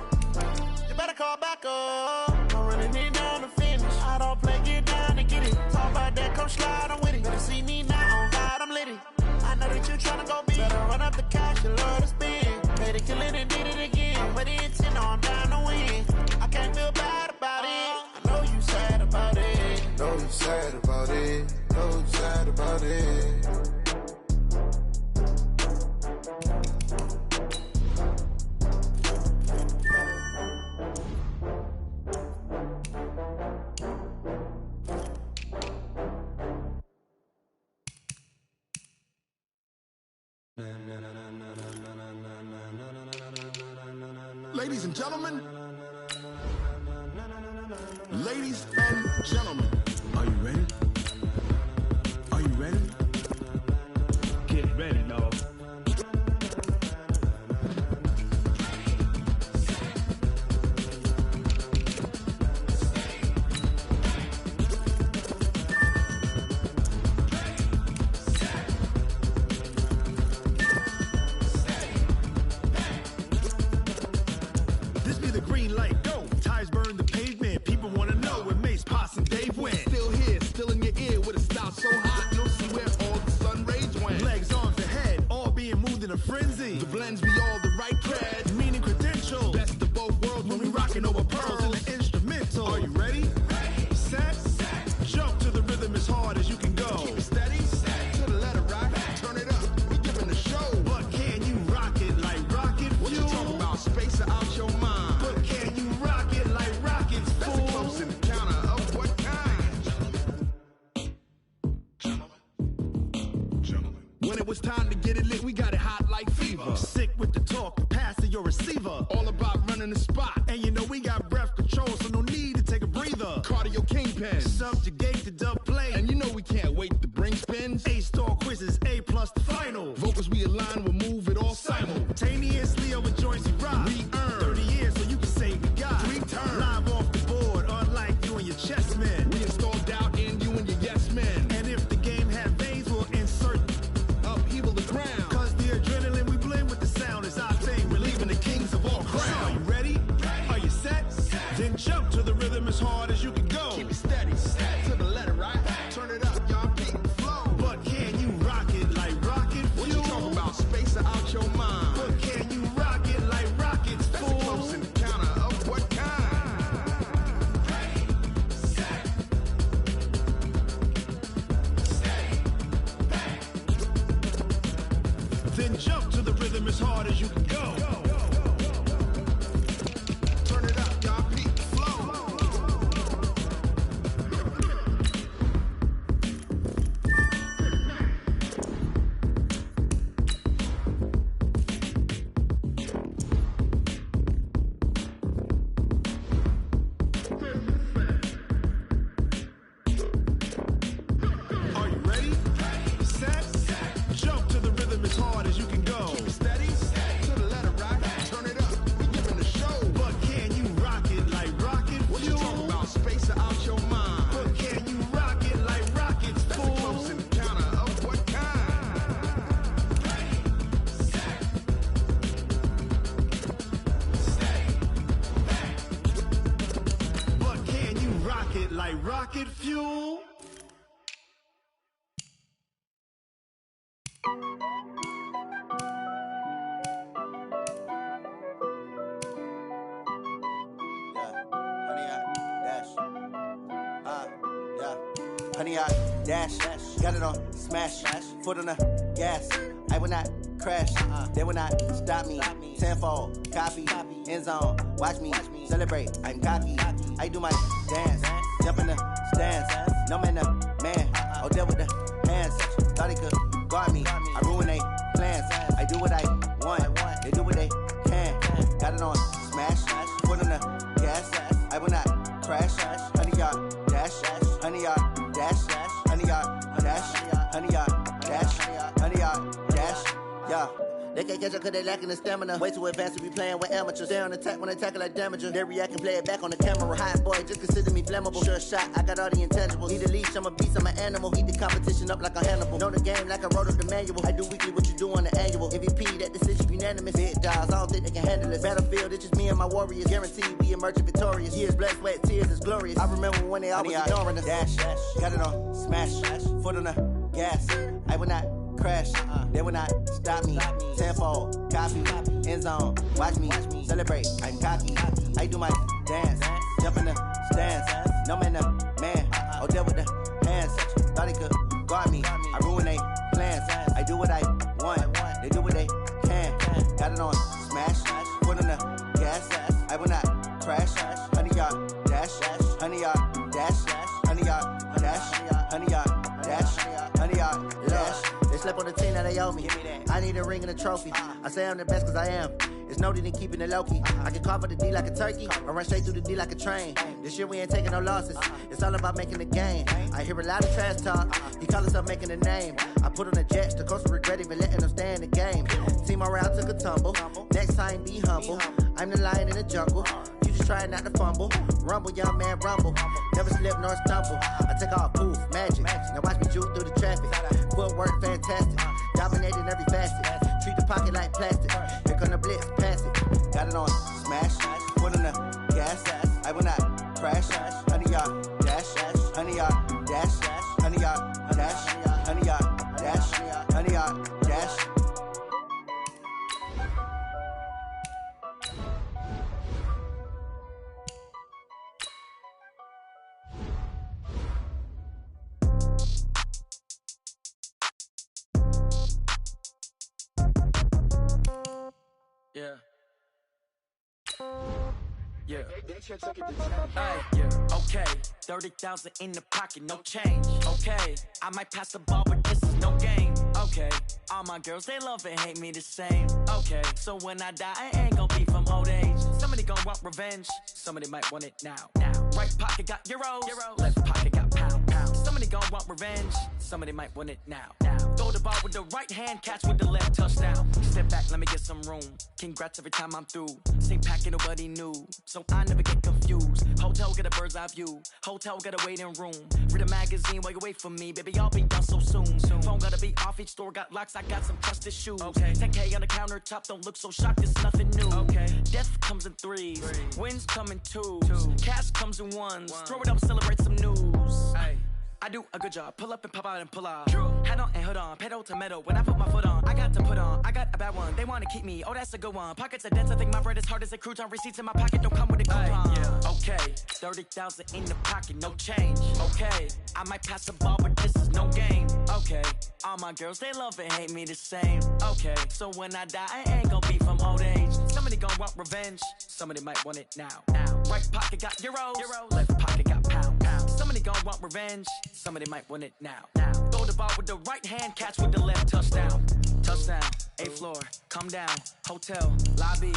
You better call back up. I'm running it down to finish. I don't play, get down to get it. Talk about that, come slide, I'm with it. Better see me now, on God, I'm litty. I know that you tryna go big. Better run up the cash, you love to spend. Pay to kill it and did it again. But it's in on down to win. I can't feel bad about it. I know you sad about it.
Know you sad about it. Know you sad about it.
Ladies and gentlemen, ladies and gentlemen, are you ready? Are you ready? Get ready, y'all. This be the green light, go. Tires burn the pavement. People want to know where Mace, Poss, and Dave went. Still here, still in your ear with a style so hot, you'll see where all the sun rays went. Legs, arms, and head, all being moved in a frenzy. The blends be all the right creds, meaning credentials. Best of both worlds when we rockin' over pearls in the instrumental. Are you ready? Set, jump to the rhythm as hard as you can go. Keep it steady, to the letter rock, turn it up, we giving the show. But can you rock it like rocket fuel? What you talking about, space out your mind? But can you rock it like rockets, fool? That's a close encounter of what kind? Gentlemen. When it was time to get it lit, we got it hot like fever. Sick with the talk, passing your receiver. All about running the spot. And you know we got breath control, so no need to take a breather. Cardio kingpin, subjugate the dub play. And you know we can't wait to bring spins. A-star quizzes, A+ the final. Vocals we align, we'll move it all simultaneously over joints we rock. We earn 30 years, so you can say we got 3 turns. Live off the board, unlike you and your chess men. We install doubt in you and your yes men. And if the game had veins, we'll insert upheaval the ground. Cause the adrenaline we blend with the sound is our thing, relieving the kings of all crowns. So are you ready? Are you set? Then jump to the rhythm as hard as you can go. Keep it steady, to the letter right. Turn it up, y'all beat the flow. But can you rock it like rocket fuel? What you talking about, space out your mind? But can you rock it like rockets, fool? That's a close encounter of what kind? Then jump to the rhythm as hard as you can go. Turn it up, y'all beat the flow. Are you ready? Set, jump to the rhythm as hard as you can go. Keep it steady, to the letter rock. Turn it up, we giving the show. But can you rock it like rocket fuel? What you talking about, space out your mind? But can you rock it like rockets, fool? That's a close encounter of what kind? But can you rock it like rocket fuel?
Honey, I dash, got it on smash, foot on the gas. I will not crash, they will not stop me. Tenfold, copy, end zone, watch me celebrate. I'm cocky, I do my dance, jump in the stands. No man, man, I'll deal with the hands. Thought he could guard me, I ruin they plans. I do what I want, they do what they can. Got it on smash, foot on the gas. I will not crash, honey, y'all dash, honey, y'all dash, honey, y'all dash, honey, y'all dash, honey, y'all dash, yeah. They can't catch up cause they lacking the stamina. Way too advanced to be playing with amateurs. Stay on attack when they tackle like damager. They react and play it back on the camera. Hot boy, just consider me flammable. Sure shot, I got all the intangibles. Need a leash, I'm a beast, I'm an animal. Eat the competition up like a Hannibal. Know the game like I wrote up the manual. I do weekly what you do on the annual. MVP, that decision unanimous. Big dogs, I don't think they can handle it. Battlefield, it's just me and my warriors. Guaranteed we emerge victorious. Years, blood, sweat, tears, is glorious. I remember when they always ignoring us. Dash, got it on, smash, foot on the gas. I will not crash, they will not stop me. Tenfold, copy, end zone, watch me celebrate. I'm cocky, I do my dance, jump in the stands. No man, the man, oh there with the hands. Thought he could guard me, I ruin they plans. I do what I want, they do what they can. Got it on, smash, foot on the gas. I will not crash, 100-yard dash, 100-yard dash, 100-yard dash, 100-yard dash, 100-yard dash. They slept on the team that they owe me. I need a ring and a trophy. I say I'm the best cause I am. It's noted in keeping it low-key. I can carve up the D like a turkey or run straight through the D like a train. This year we ain't taking no losses. It's all about making the game. I hear a lot of trash talk. He call himself making a name. I put on the Jets. The coach will regret even letting them stay in the game. Team morale took a tumble. Next time be humble. I'm the lion in the jungle. You just try not to fumble. Rumble, young man, rumble. Never slip nor stumble. I take off, poof, magic. Now watch me juke through the traffic. Footwork fantastic. Dominating every facet. Treat the pocket like plastic. Here come the blitz, pass it. Got it on, smash. Foot on the gas. I will not crash. 100-yard dash. 100-yard dash. 100-yard dash. 100-yard dash. 100-yard dash.
Yeah. Yeah. Hey, yeah. Okay. 30,000 in the pocket, no change. Okay. I might pass the ball, but this is no game. Okay. All my girls, they love and hate me the same. Okay. So when I die, I ain't gon' be from old age. Somebody gon' want revenge. Somebody might want it now. Right pocket got euros. Left pocket got pound. Somebody gon' want revenge. Somebody might want it now. Throw the ball with the right hand, catch with the left, touchdown. Step back, let me get some room. Congrats every time I'm through. Same packet, nobody knew, so I never get confused. Hotel get a bird's eye view. Hotel got a waiting room. Read a magazine while you wait for me, baby. I'll be done so soon. Phone gotta be off. Each store got locks. I got some trusted shoes. 10K on the countertop. Don't look so shocked. It's nothing new. Death comes in threes. Wins come in twos. Cash comes in ones. Throw it up, celebrate some news. I do a good job. Pull up and pop out and pull out. True. Head on and hood on. Pedal to metal. When I put my foot on, I got to put on. I got a bad one. They want to keep me. Oh, that's a good one. Pockets are dense. I think my bread is hard as a crouton. Receipts in my pocket don't come with a coupon. Yeah. Okay. 30,000 in the pocket. No change. Okay. I might pass the ball, but this is no game. Okay. All my girls, they love and hate me the same. Okay. So when I die, I ain't gonna be from old age. Somebody gon' want revenge. Somebody might want it now. Right pocket got euros. Left pocket got pound. Somebody gon' want revenge. Somebody might want it now. Throw the ball with the right hand, catch with the left, touchdown. Touchdown, 8th floor, come down. Hotel, lobby.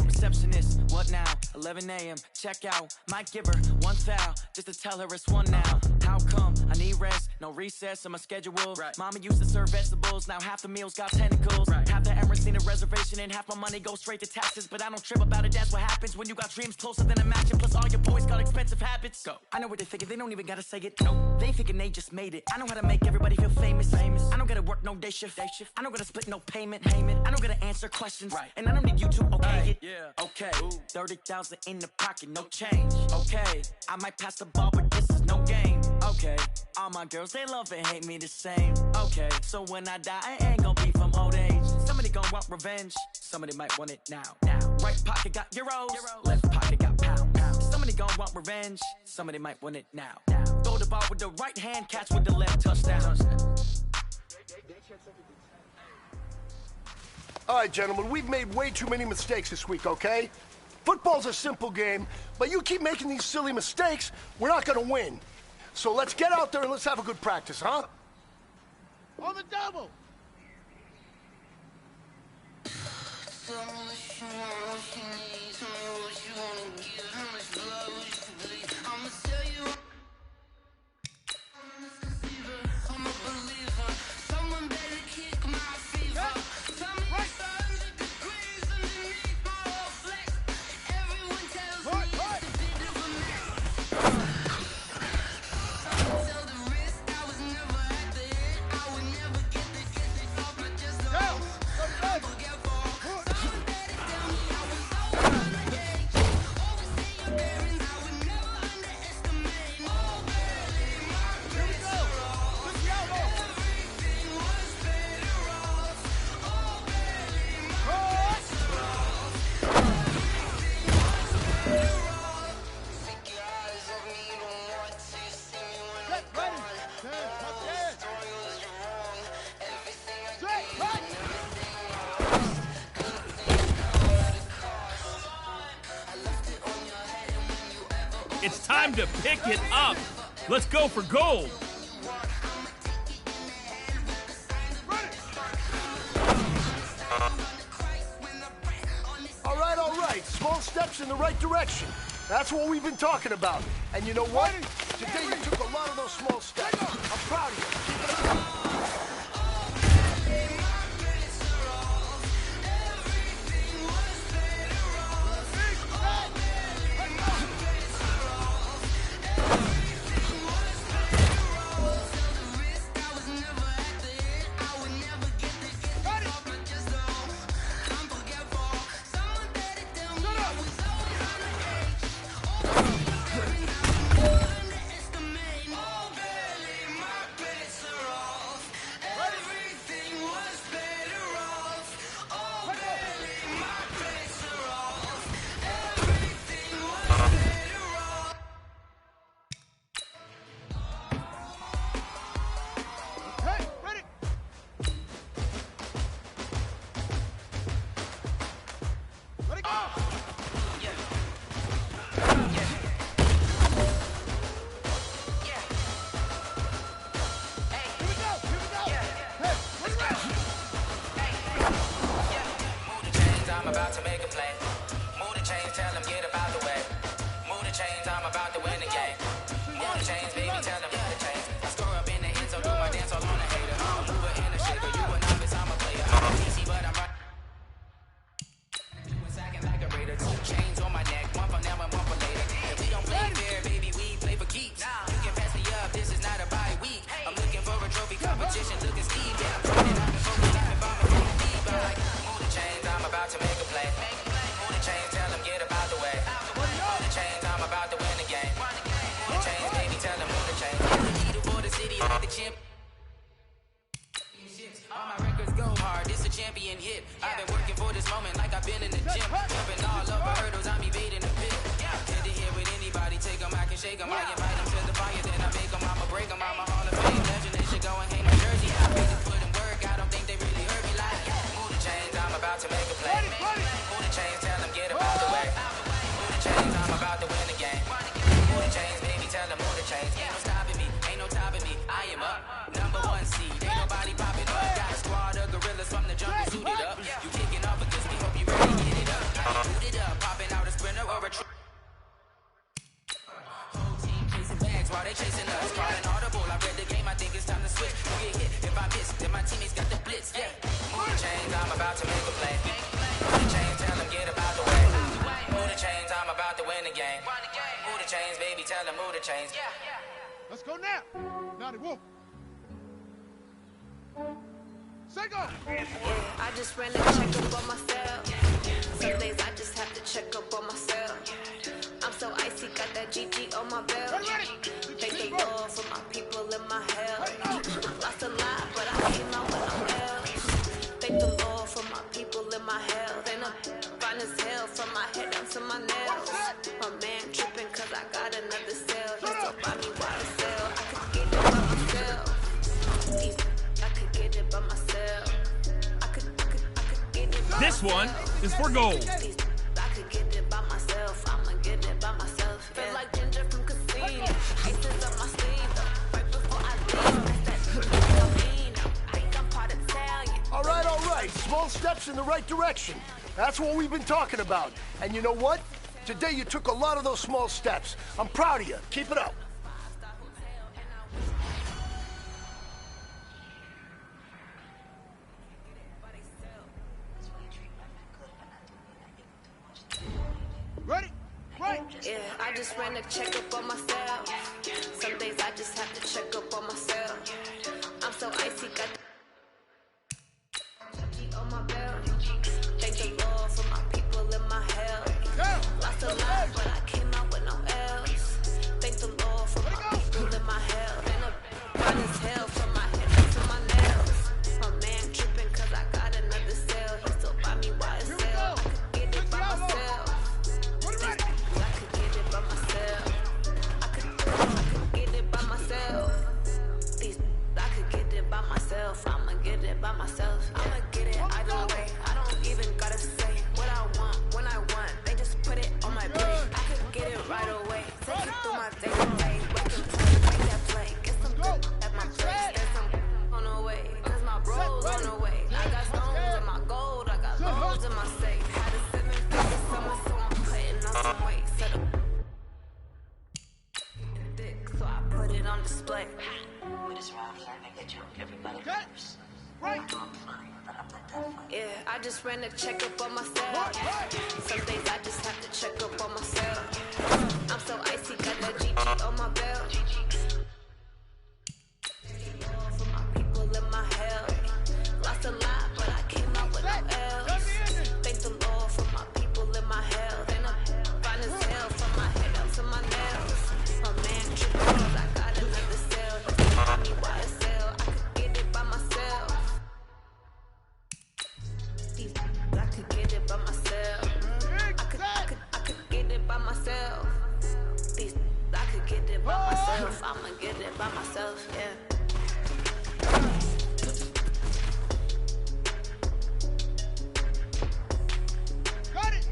Receptionist, what now? 11 a.m., check out. Might give her one foul, just to tell her it's one now. How come? I need rest, no recess on my schedule. Mama used to serve vegetables, now half the meals got tentacles. Half the errands need a reservation and half my money goes straight to taxes. But I don't trip about it, that's what happens when you got dreams closer than a mansion. Plus all your boys got expensive habits. Go. I know what they thinking, they don't even gotta say it. No, they thinking they just made it. I know how to make everybody feel famous. I don't gotta work no day shift. I don't gotta split no payment. I don't gotta answer questions. And I don't need you to okay it. Okay, 30,000 in the pocket, no change. Okay, I might pass the ball, but this is no game. Okay, all my girls, they love and hate me the same. Okay, so when I die, I ain't gonna be from old age. Somebody gon' want revenge. Somebody might want it now. Right pocket got euros. Left pocket got pound. Somebody gon' want revenge. Somebody might want it now. Throw the ball with the right hand, catch with the left, touchdown.
All right, gentlemen, we've made way too many mistakes this week, okay? Football's a simple game, but you keep making these silly mistakes, we're not gonna win. So let's get out there and let's have a good practice, huh?
On the double!
time to pick it up. Let's go for gold.
All right. Small steps in the right direction. That's what we've been talking about. And you know what? Today you took a lot of those small steps. I'm proud of you. Keep it up.
Let's go now. Naughty wolf. Say go.
I just ran a check up on myself. Some days I just have to check up on myself. I'm so icy, got that GG on my belt. Thank the Lord for my people in my hell. Lost a lot, but I came out with no else. Thank the Lord for my people in my hell. Then I'm fine as hell from my head down to my nails. My man tripping cause I got another cell. He still buy me water sell. I could get it by myself. I could get it by myself. I could get it by
This one is for gold.
I could get it by myself. I'ma get it by myself. Feel like Ginger from Casino. Aces up my sleeve. Right before I leave. That's that I think I'm part Italian.
All right. Small steps in the right direction. That's what we've been talking about. And you know what? Today you took a lot of those small steps. I'm proud of you. Keep it up.
Ready? Right.
Yeah, I just ran a check up on myself. Some days I just have to check up on myself. I'm so icy, got the on my belt. Thank the Lord for my people in my hell. Lost a lot, but I came out with no else. Thank the Lord for my people in my hell. Then I'm fine as hell from my head down to my nails. My man tripping cause I got another cell. He still buy me water sell. I could get it by myself. I could get it by myself. I could get it by myself. I could get it by myself. I just ran a checkup on myself. Some days I just have to check up on myself. I'm so icy, got that GG on my belt. For my people in my health. Lost a lot, but I came out with no L's. Thank the Lord for my people in my health. And I'm fine as hell from my head up to my nails. My man tripped, I got another cell. Tell me why it's sell. I could get it by myself. I could get it by myself. I could get it by myself. I could get it by myself. I'ma get it by myself, yeah.
Got it!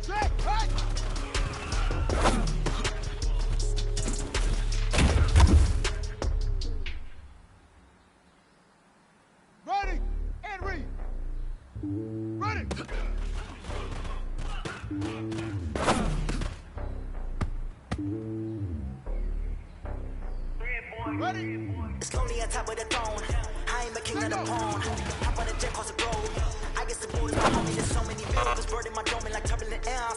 Check, right! Ready and read. Ready. Ready.
It's lonely on top of the throne. I ain't a king of the pawn. Hop on the jet, cross the road. I get supported by homie. There's so many bills. Bird in my dome like turbulent air.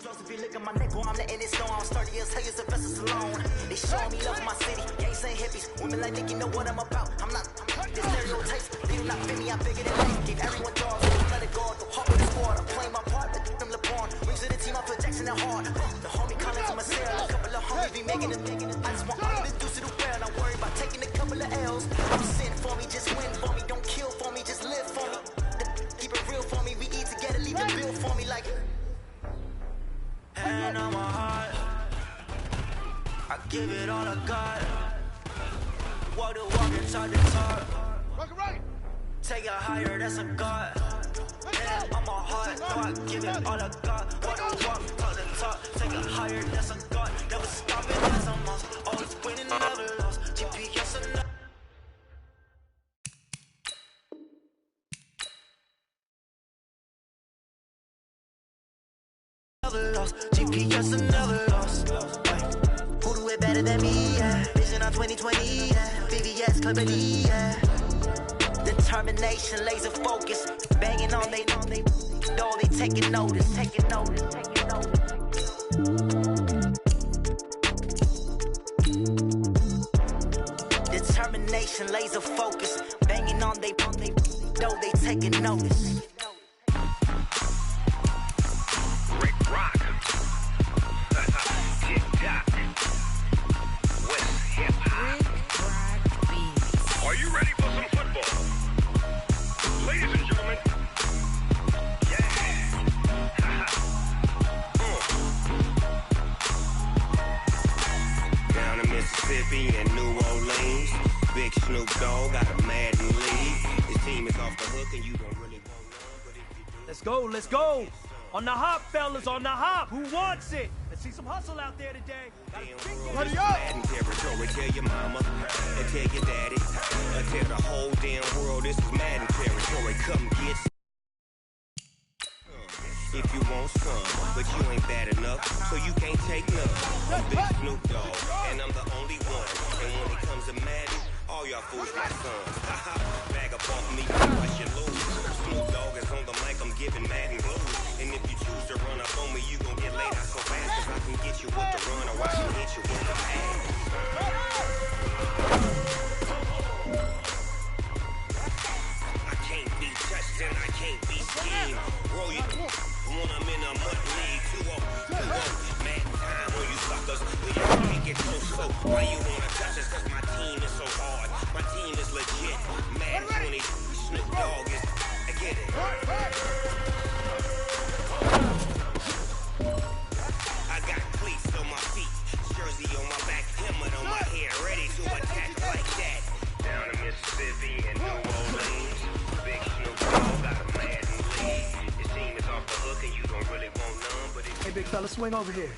If you look at my neck, boy, I'm letting it snow. I'm sturdy as hell, as a vessel alone. They showing me love for my city. Gangs ain't hippies. Women like Nick, you know what I'm about. I'm not the stereotypes. They do not fit me. I'm bigger than life. Gave everyone dogs. I'm not a guard. The heart with the squad. I'm playing my part. Let them LeBron. Wings of the team. I put Jackson and hard. The homie calling to my cell. A couple of homies be making it. I just want all of the dudes to do well. Don't worry about taking a couple of L's. Don't sin for me, just win for me. Don't kill for me, just live for me. Keep it real for me. We eat together. Leave the bill for me like. Hand on my heart, I give it all I got. Walk the walk and talk the talk.
Right.
Take it higher, that's a God. Hand on my heart, so I give it all I got. Walk the walk, talk the talk. Take it higher, that's a God. Never stop it, that's a must. Always winning, never lost. GPS and lost. GPS and never lost. Who do it better than me? Yeah. Vision on 2020. Yeah. VVS company. Yeah. Determination, laser focus. Banging on they know they taking notice. Taking notice. Taking notice. Determination, laser focus. Banging on they know they taking notice.
Rock. Tick-tock. West hip-hop. Are you ready for some football? Ladies and gentlemen. Yeah. Down in Mississippi and New Orleans, Big Snoop Dogg got a Madden lead. His team is off the hook and you don't really want none, but if you do...
Let's go, let's go. On the hop, fellas, on the hop. Who wants it? Let's see some hustle out there today.
Ready up! Madden territory, tell your mama, and tell your daddy, and tell the whole damn world this is Madden territory. Come get some. If you want some, but you ain't bad enough, so you can't take none. I'm Big Snoop Dogg, and I'm the only one. And when it comes to Madden, all y'all fools my sons. Bag up off me, watch you lose. Snoop Dogg is on the mic, I'm giving Madden blues. And if you choose to run up on me, you gon' get laid out so fast, cause I can get you with the run, or I can hit you with the pass. I can't be touched and I can't be schemed. Roll you when I'm in a mud league. 2-0, 2-0. Mad time when you suckers, when you make it so slow. Why you wanna touch us? Cause my team is so hard. My team is legit. Mad 20, Snoop Dogg is, I get it. I got cleats on my feet, jersey on my back, helmet on my head, ready to attack like that. Down in Mississippi and New Orleans, Big Snoop Dogg got a Madden lead. His team is off the hook and you don't really want none, but if...
Hey, big fella, swing over here.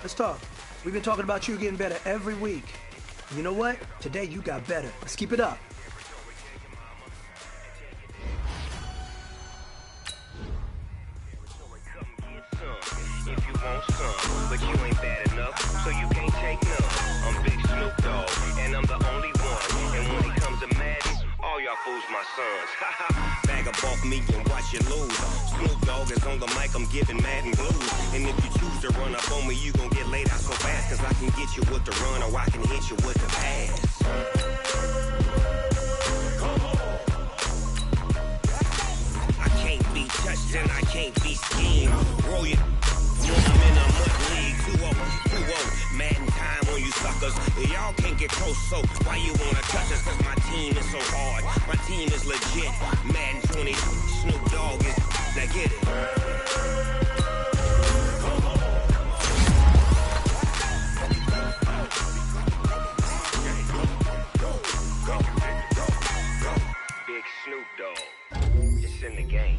Let's talk. We've been talking about you getting better every week. You know what? Today you got better. Let's keep it up.
If you want some, but you ain't bad enough, so you can't take none. I'm Big Snoop Dogg, and I'm the only one. And when it comes to Madden, all my sons. Bag up off me and watch you lose. Snoop Dogg is on the mic, I'm giving Madden blues. And if you choose to run up on me, you gon' get laid out so fast. Cause I can get you with the run or I can hit you with the pass. I can't be touched and I can't be schemed. Roll you. I'm in a mud league, 2-0, Madden time on you suckers. Y'all can't get close, so why you wanna touch us? Cause my team is so hard, my team is legit. Madden 20, Snoop Dogg is, now get it. Big Snoop Dogg, it's in the game.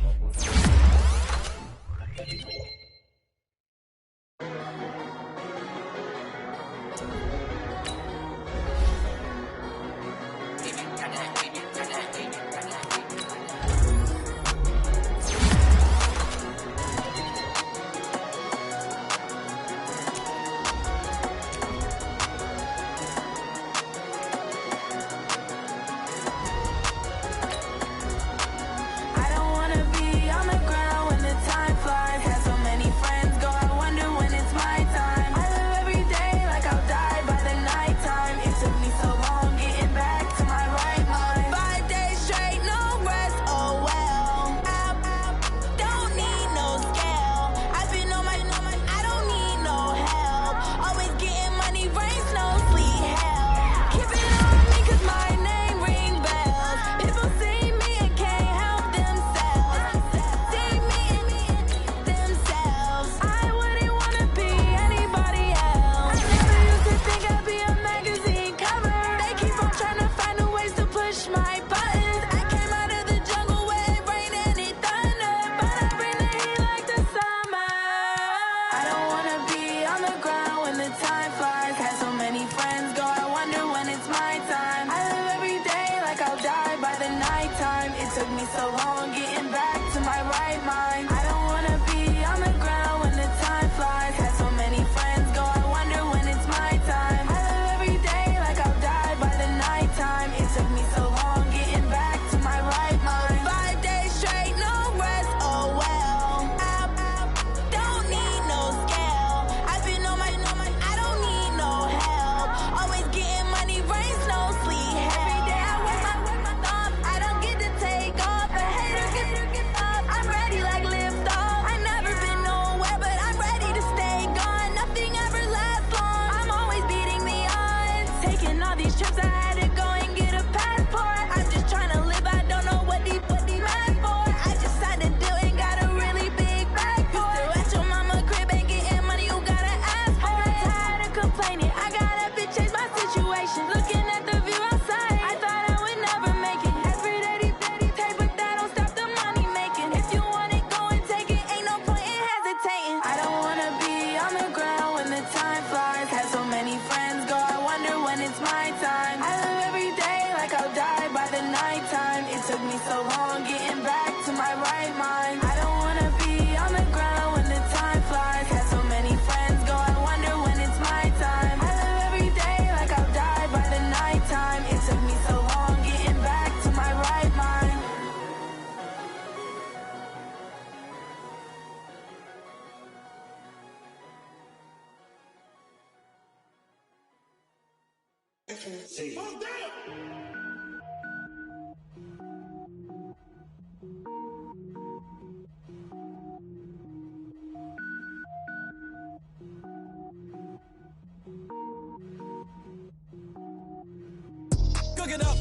Cook it up,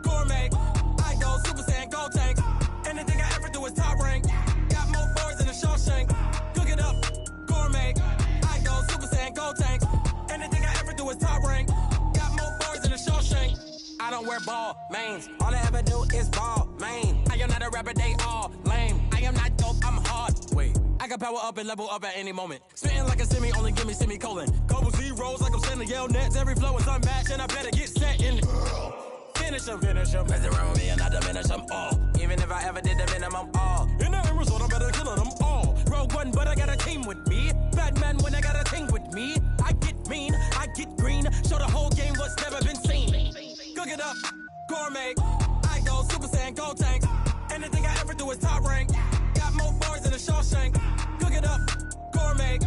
gourmet. I go Super Saiyan, gold tank. Anything I ever do is top rank. Got more boys than a Shawshank. Cook it up, gourmet. I go Super Saiyan, gold tank. Anything I ever do is top rank. Got more boys than a Shawshank. I don't wear ball mains. All I ever do is ball main. I am not a rapper, they all lame. I am not dope, I'm hard. Wait, I can power up and level up at any moment. Spitting like a semi, only give me semicolon. Couple zeros like I'm sending yell nets. Every flow is unmatched and I better get set in. Finish them. Mess around with me and I diminish them all. Even if I ever did the minimum all. In the end result, I'm better killing them all. Rogue One, but I got a team with me. Batman when I got a team with me. I get mean, I get green. Show the whole game what's never been seen. Cook it up, gourmet. I go Super Super Saiyan gold tanks. Anything I ever do is top rank. Got more bars than a Shawshank. Cook it up, gourmet.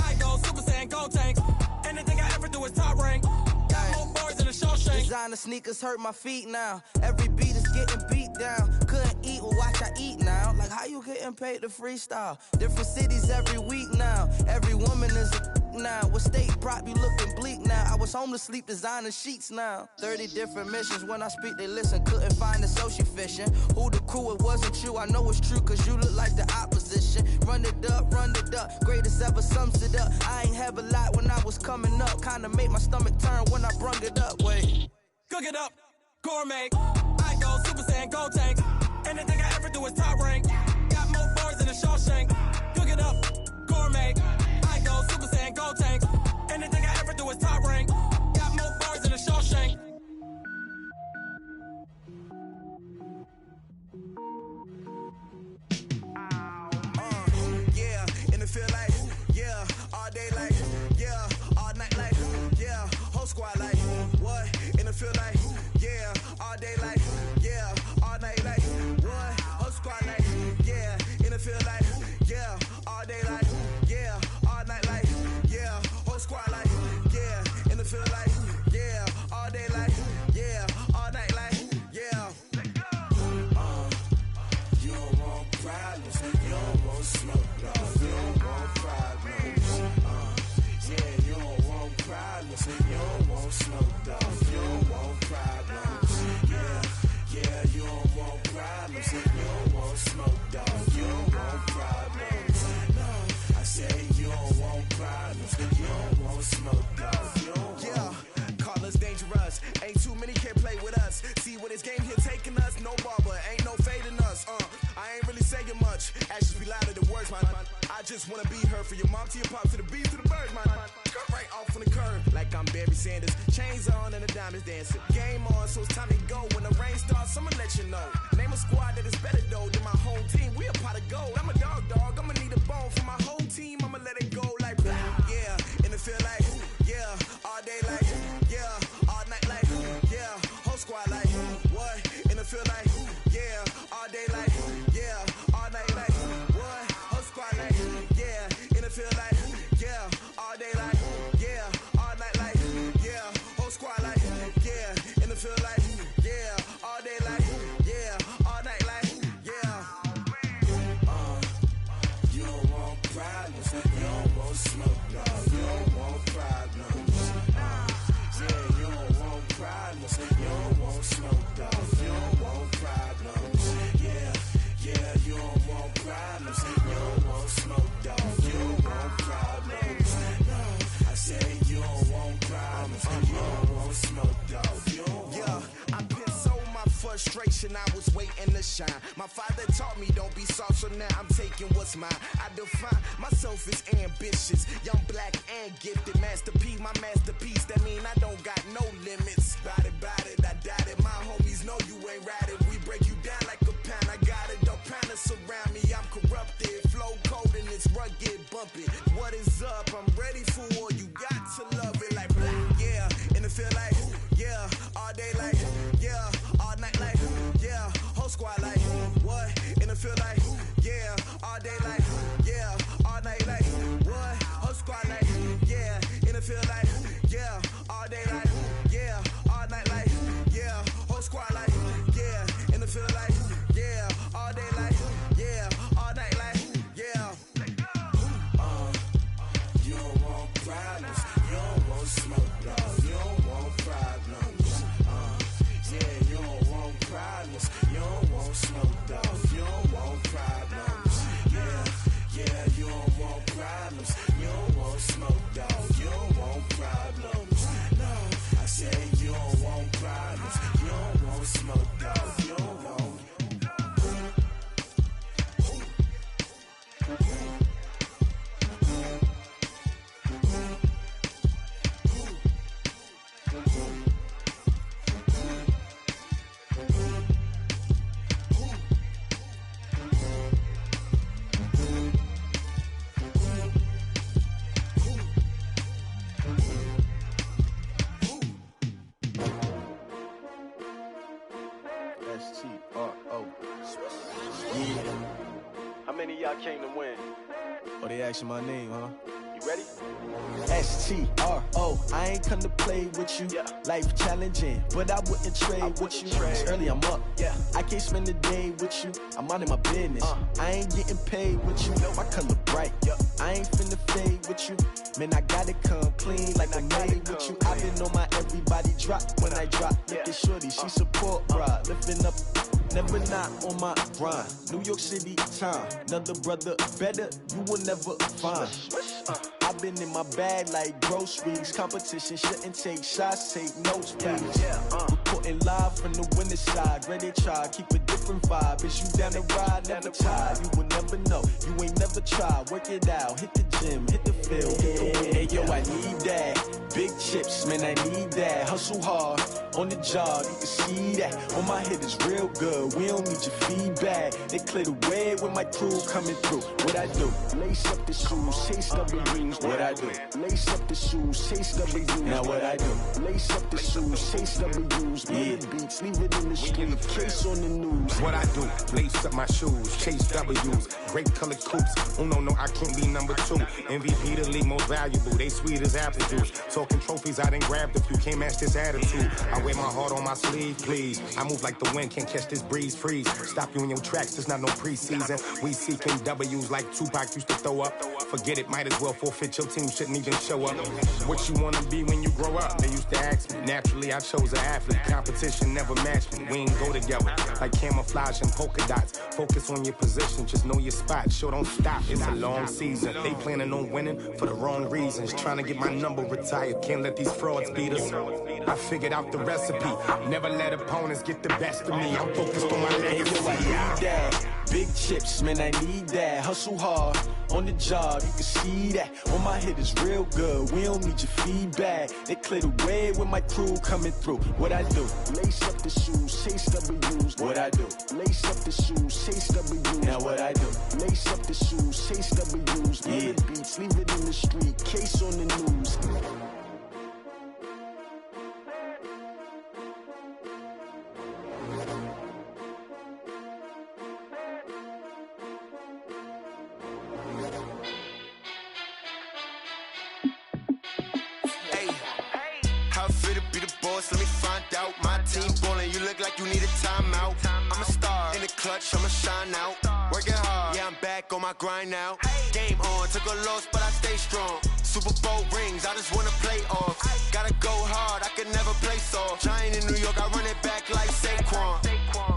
I go Super Saiyan gold tanks. Anything I ever do is top rank. Got more bars than a Shawshank.
Designer sneakers hurt my feet now. Every beat is getting beat down. Couldn't eat, well watch I eat now. Like how you getting paid to freestyle? Different cities every week now. Every woman is a now. What state prop you looking bleak now? I was home to sleep designer sheets now. 30 different missions. When I speak they listen. Couldn't find the social fishing. Who the crew, it wasn't you. I know it's true cause you look like the opposition. Run it up, greatest ever sums it up. I ain't have a lot when I was coming up. Kinda made my stomach turn when I brung it up. Wait.
Cook it up, gourmet. I go Super Saiyan gold tanks. Anything I ever do is top rank. Got more bars than a Shawshank. Cook it up, gourmet. I go Super Saiyan gold tanks. Anything I ever do is top rank. Got more bars than a Shawshank.
Yeah, and it feel like, yeah, all day like, yeah, all night like, yeah, whole squad like, what? And it feel like, yeah, all day like, yeah, all night like, what? Whole squad like, yeah, and it feel like, yeah, all day like, yeah, all night like, yeah, whole squad like, yeah, and it feel like, yeah, all day like, yeah, all night like, yeah. You don't want problems, you don't want smoke, no, you don't want problems. Yeah, you don't want problems, you don't want smoke, dog, you don't want problems. Yeah, you don't want problems, you don't want smoke, dog, you don't want problems. No, I say you don't want problems, you don't want smoke, dog, you don't want. Yeah, call us dangerous, ain't too many can play with us. See what this game here taking us, no barber, ain't no fading us. I ain't really saying much, actions be louder than words, man. I just wanna be heard for your mom to your pop to the beat to the birds, man. Cut right off on the curb, like I'm Barry Sanders. Chains on and the diamonds dancing. Game on, so it's time to go. When the rain starts, I'ma let you know. Name a squad that is better though than my home team. We a pot of gold. I'm a dog. I'ma need a bone for my whole team. I'ma let it go like blah. Yeah, and it feel like yeah, all day like yeah, all night like yeah, whole squad like what? And it feel like yeah, all day like yeah, all night like what? Whole squad like yeah, and it feel like yeah, all day like yeah, all night like yeah, whole squad like yeah, and it feel like yeah, all day like yeah, all night like yeah. You don't want problems, you don't want smoke, dog, you don't want problems. Yeah, you don't want problems, you don't want smoke, dog, you don't want problems. Yeah, you don't want problems, you don't want smoke, dog, you don't want problems. No, I say you don't want problems, you don't want smoke, dog, you don't want. Yeah, I've been so my frustration, I was waiting to shine. My father taught me don't be soft, so now I'm taking what's mine. I define myself as ambitious, young, black, and gifted. Master P, my masterpiece, that mean I don't got no limits. Bout it, I doubt it. My homies know you ain't ride it. We break you down like a pound. I got it, don't pound us around me. I'm corrupted, flow cold and it's rugged, bumping. What is up? I'm ready for war. You got to love it like blah. Yeah, and it feel like yeah, all day like yeah, all night like yeah, whole squad like what? And it feel like yeah, all day like yeah, all night like what? Whole squad like yeah, and it feel like yeah, all day like yeah, all night like yeah, whole squad like yeah, and it feel like yeah, all day like yeah, all night like yeah. You don't want problems, you don't want smoke, dog, you don't want problems. Yeah, you don't want problems, you don't want smoke, dog, you don't want problems. Yeah, you don't want problems, you don't want smoke, dog, you don't want problems.
S-T-R-O. Yeah.
How many of y'all came to win?
Oh, they asking my name, huh?
You ready?
S-T-R-O. I ain't come to play with you. Life challenging, but I wouldn't trade with you. It's early, I'm up. I can't spend the day with you. I'm out of my business. I ain't getting paid with you. My color bright. I ain't finna fade with you. Man, I gotta come clean like I made with you. I've been on my everybody drop when I drop. Look at shorty, she support bra. Lifting up, never not on my grind. New York City time, another brother better, you will never find. I've been in my bag like groceries. Competition shouldn't take shots, take notes, please. Reporting live from the winning side. Ready to try, keep a different vibe. Is you down the ride, never tired. You will never know, you ain't never tried. Work it out, hit the gym, hit the field. Hey yo, I need that. Big chips, man, I need that. Hustle hard, on the job, you can see that. On my head is real good, we don't need your feedback. They clear the way with my crew coming through. What I do? Lace up the shoes, chase W's. What I do? Lace up the shoes, chase W's. Now what I do? Lace up the shoes, chase W's. Yeah, beats, leave it in the street, case on the news.
What I do? Lace up my shoes, chase W's. Great colored coops. Oh no, I can't be number 2. MVP the league most valuable. They sweet as apple juice. Talking trophies, I done grabbed a few. Can't match this attitude. I wear my heart on my sleeve, please. I move like the wind, can't catch this breeze, freeze. Stop you in your tracks, there's not no preseason. We seeking W's like Tupac used to throw up. Forget it, might as well forfeit. Your team shouldn't even show up. What you wanna be when you grow up? They used to ask me. Naturally, I chose an athlete. Competition never matched me. We ain't go together like camouflage and polka dots. Focus on your position, just know your spot. Sure, don't stop. It's a long season. They planning on winning for the wrong reasons. Trying to get my number retired. Can't let these frauds beat us. I figured out the recipe. Never let opponents get the best of me. I'm focused on my legacy.
I need that. Big chips, man, I need that. Hustle hard, on the job, you can see that. On my head is real good, we don't need your feedback. They clear the way with my crew coming through. What I do? Lace up the shoes, chase W's. What I do? Lace up the shoes, chase W's. Now what I do? Lace up the shoes, chase W's. Yeah, beats, leave it in the street, case on the news.
Let me find out. My team ballin', you look like you need a timeout. I'm a star in the clutch, I'ma shine out. Working hard, yeah, I'm back on my grind now. Game on, took a loss, but I stay strong. Super Bowl rings, I just wanna play off. Gotta go hard, I can never play soft. Giant in New York, I run it back like Saquon.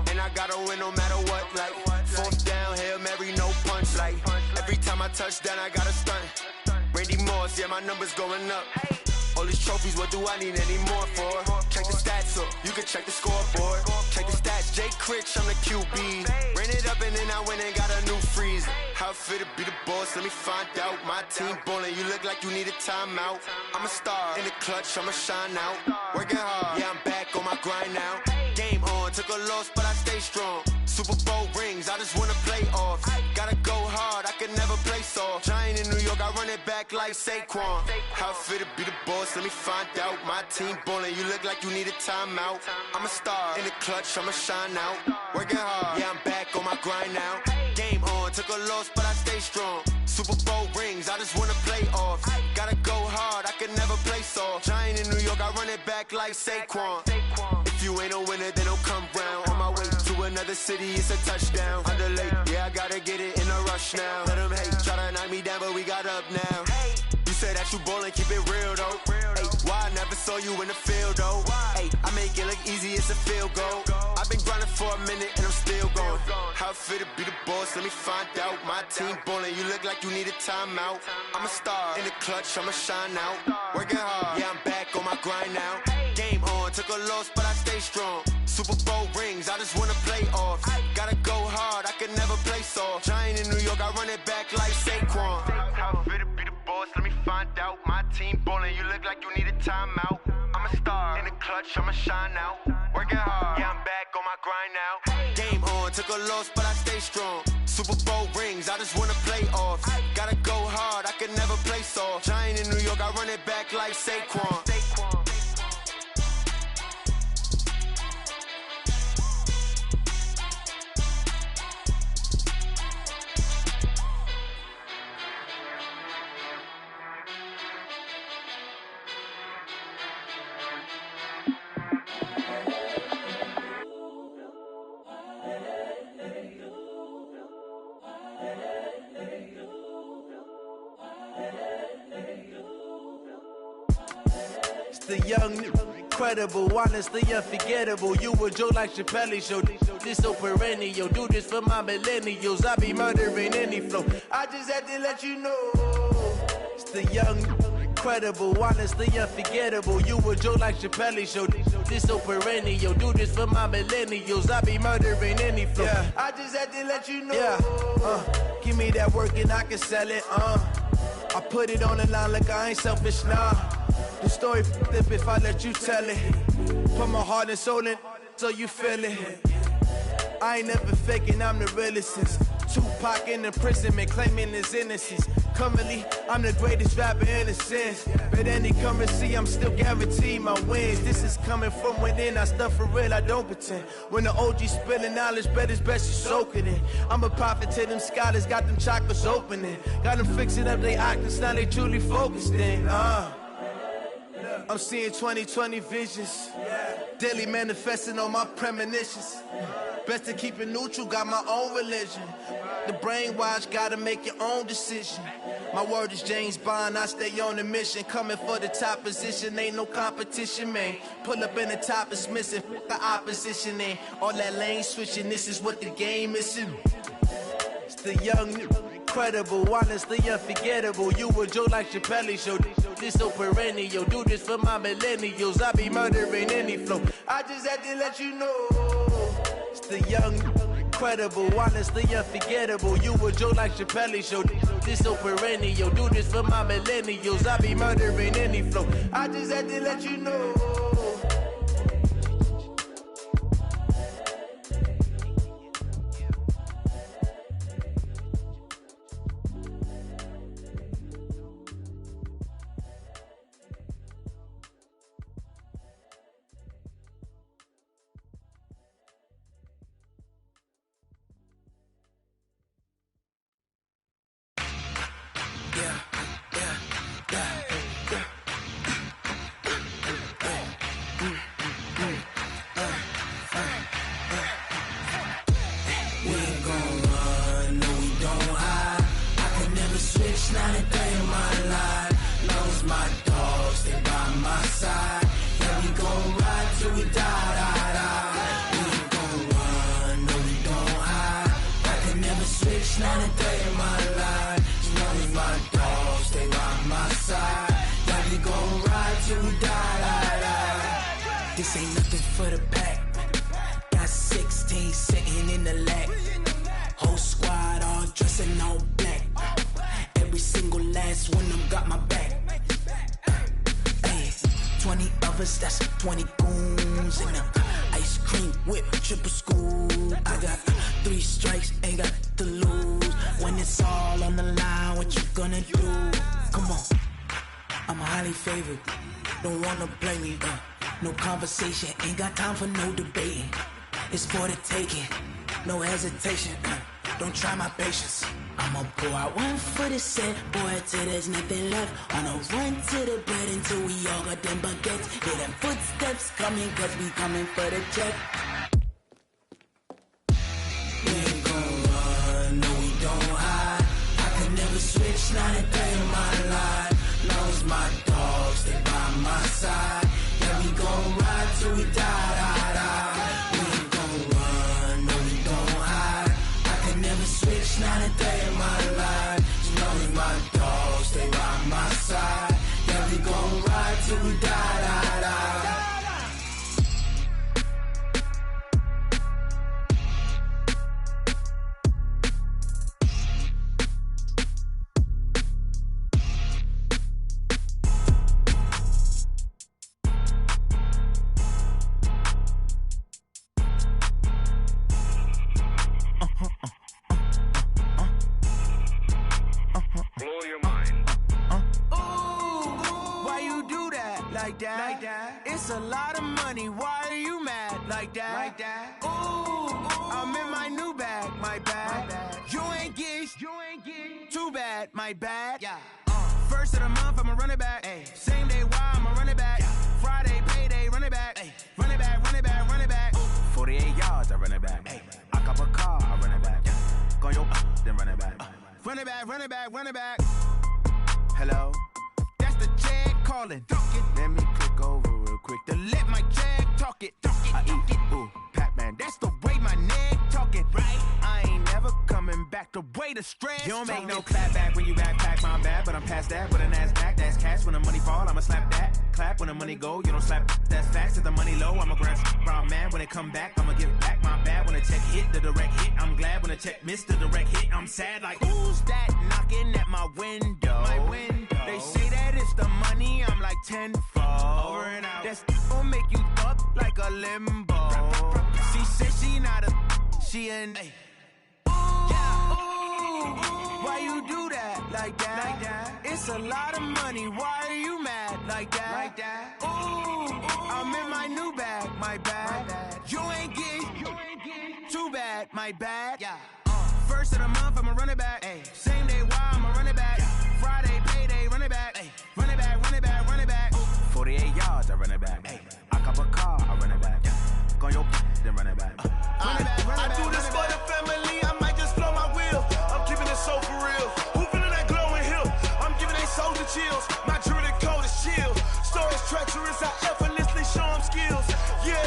And I gotta win no matter what, like 4th down, Hail Mary, no punch. Like every time I touch down, I gotta stunt. Randy Moss, yeah, my numbers going up. All these trophies, what do I need any more for? Check the stats up, you can check the scoreboard. Check the stats, Jay Critch, I'm the QB. Ran it up and then I went and got a new freeze. How it feel to be the boss, let me find out. My team ballin', you look like you need a timeout. I'm a star, in the clutch, I'ma shine out. Working hard, yeah, I'm back on my grind now. Game on, took a loss, but I stay strong. Super Bowl rings, I just wanna play off. Gotta go hard, I can never play soft. Giant in New York, I run it back like Saquon. How it feel to be the boss, let me find out. My team ballin', you look like you need a timeout. I'm a star, in the clutch, I'ma shine out. Working hard, yeah, I'm back on my grind now. Game on, took a loss, but I stay strong. Super Bowl rings, I just wanna play off. Gotta go hard, I can never play soft. Giant in New York, I run it back like Saquon. If you ain't a winner, then don't come round. On my way to another city, it's a touchdown. Underlay, yeah, I gotta get it in a rush now. Let them hate, try to knock me down, but we got up now. You said that you ballin', keep it real though. Hey, why I never saw you in the field though? Hey, I make it look easy, it's a field goal. I've been grinding for a minute and I'm still going. How it feel to be the boss, let me find out. My team ballin', you look like you need a timeout. I'm a star, in the clutch, I'ma shine out. Working hard, yeah, I'm back on my grind now. Game on, took a loss, but I stay strong. Super Bowl rings, I just wanna play off. Gotta go hard, I can never play soft. Giant in New York, I run it back like Saquon. How it feel to be the boss, let me find out. My team ballin', you look like you need a timeout. I'm a star, in the clutch, I'ma shine out. Working hard, yeah, I'm back on my grind now. Game on, took a loss, but I stay strong. Super Bowl rings, I just wanna play off. Gotta go hard, I can never play soft. Giant in New York, I run it back like Saquon.
the young, incredible, honestly unforgettable. You a joke like Chappelle Show. This so perennial. Do this for my millennials. I be murdering any flow. I just had to let you know. It's the young, incredible, honestly unforgettable. You a joke like Chappelle Show. This so perennial. Do this for my millennials. I be murdering any flow. Yeah. I just had to let you know. Yeah. Give me that work and I can sell it. I put it on the line like I ain't selfish, nah. The story flip if I let you tell it. Put my heart and soul in so you feel it. I ain't never faking, I'm the realest since Tupac in imprisonment, claiming his innocence. Currently, I'm the greatest rapper in a sense. But any currency, I'm still guaranteed my wins. This is coming from within, I stuff for real, I don't pretend. When the OG spilling knowledge, bet it's best you soak it in. I'm a prophet to them scholars, got them chakras opening. Got them fixing up their octaves, now they truly focused in. I'm seeing 2020 visions. Daily manifesting on my premonitions. Best to keep it neutral, got my own religion. The brainwash, gotta make your own decision. My word is James Bond, I stay on a mission. Coming for the top position, ain't no competition, man. Pull up in the top is missing, the opposition ain't. All that lane switching, this is what the game is. It's the young, incredible, honestly unforgettable. You a joke like Chappelle Show. This so perennial. Do this for my millennials. I be murdering any flow. I just had to let you know. It's the young, incredible, honestly unforgettable. You a joke like Chappelle Show. This so perennial. Do this for my millennials. I be murdering any flow. I just had to let you know. This ain't nothing for the pack. Got 16 sitting in the lap. Whole squad all dressing all black. Every single last one of them got my back. Hey, 20 of us, that's 20 goons in the ice cream whip, triple school. I got 3 strikes, ain't got to lose. When it's all on the line, what you gonna do? Come on, I'm highly favored. Don't wanna blame me, no conversation, ain't got time for no debating. It's for the taking, no hesitation, don't try my patience. I'ma pour out one for the set, boy, till there's nothing left. On a run to the bread until we all got them baguettes. Hear them footsteps coming, cause we coming for the check. We ain't gon' run, no we don't hide. I can never switch, not a day in my life. Long as my dogs, they by my side. Yeah, we gon' ride till we die. We ain't gon' run, no we don't hide. I can never switch, not a day in my life. As long as my dogs, stay by my side. Yeah, we gon' ride till we die.
Blow your mind.
Why you do that? Like that? It's a lot of money. Why are you mad? Like that? Ooh, I'm in my new bag. My bad. You ain't get too bad. My bad. Yeah. First of the month, I'ma run it back. Ay. Same day, why I'ma run it back. Yeah. Friday, payday, run it back. Ay. Run it back, run it back, run it back. 48 yards, I run it back. Ay. I cop a car, I run it back. Yeah. Go yo, then run it back. Run it back, run it back, run it back. Hello? That's the check calling. Let me click over
quick to let my jag talk it. I eat it, ooh, Pac-Man, that's the way my neck talking. Right, I ain't never coming back the way the stress. You don't make no clap back when you backpack, my bad, but I'm past that. With a NASDAQ, that's cash. When the money fall, I'ma slap that. Clap when the money go, you don't slap. That's facts. If the money low, I'ma grab brown man. When it come back, I'ma give back my bad. When the check hit, the direct hit, I'm glad. When the check missed the direct hit, I'm sad. Like, who's that knocking at my window? They say that it's the money, I'm like tenfold. Over and out. That's gon' make you up like a limbo. She said she not a, she an. Why you do that like that? It's a lot of money. Why are you mad like that? Ooh, I'm in my new bag, my bad. You ain't getting too bad, my bad. First of the month, I'ma run it back. Same day, why I'ma run it back. Friday, payday, run it back. Run it back, run it back, run it back. 48 yards, I run it back. I cop a car, I run it back. Go on your then run it back.
I do this for the family, I might just blow my wheel. I'm keeping it so for real. Who feeling that glowing hill? I'm giving they soldier chills. My jewelry code is chill. Stories treacherous, I effortlessly show them skills. Yeah.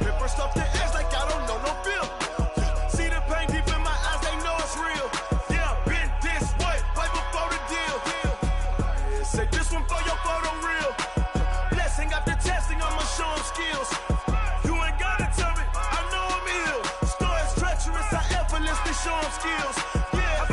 Paper stuff the edge like I don't know no feel. See the pain deep in my eyes, they know it's real. Yeah, been this way, right before the deal. Say this one for your photo real. Blessing after testing, I'ma show them skills. You ain't gotta tell me, I know I'm ill. Stories treacherous, I effortlessly show them skills. Yeah,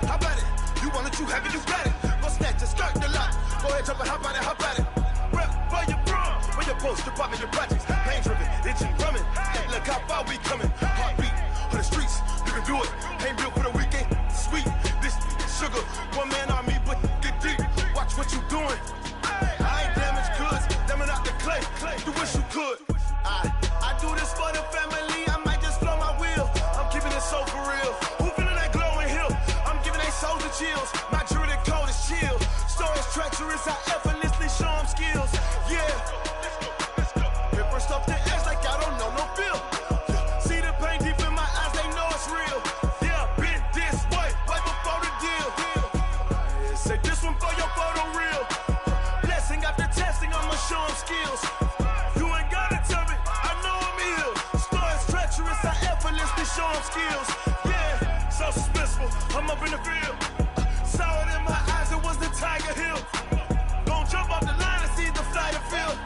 how about it? You want it, you have it, you got it. Go snatch it, start the lot. Go ahead, jump it, how about it? Rep for your bro, for your post, your pop, and your projects. Pain driven, itching, drumming. Look how far we coming. Heartbeat on the streets, you can do it. Ain't built for the weekend, sweet. This sugar, one man army, but get deep. Watch what you doing. I ain't damaged goods, damn it out the clay. You wish you could. I do this for the family, I might just blow my wheel. I'm keeping it so for real. Who feeling that glowing hill? I'm giving they soldier chills. My jewelry code is chill. Stories treacherous, I effortlessly show them skills. Yeah. Paper stuff the edge like I don't know no feel. See the pain deep in my eyes, they know it's real. Yeah, been this way, right before the deal. Say this one for your photo real. Blessing after testing, I'ma show them skills. You ain't gotta tell me, I know I'm ill. Stories treacherous, I effortlessly show them skills. Yeah, so suspenseful, I'm up in the field. Saw it in my eyes, it was the Tiger Hill. Don't jump off the line and see the flight of field.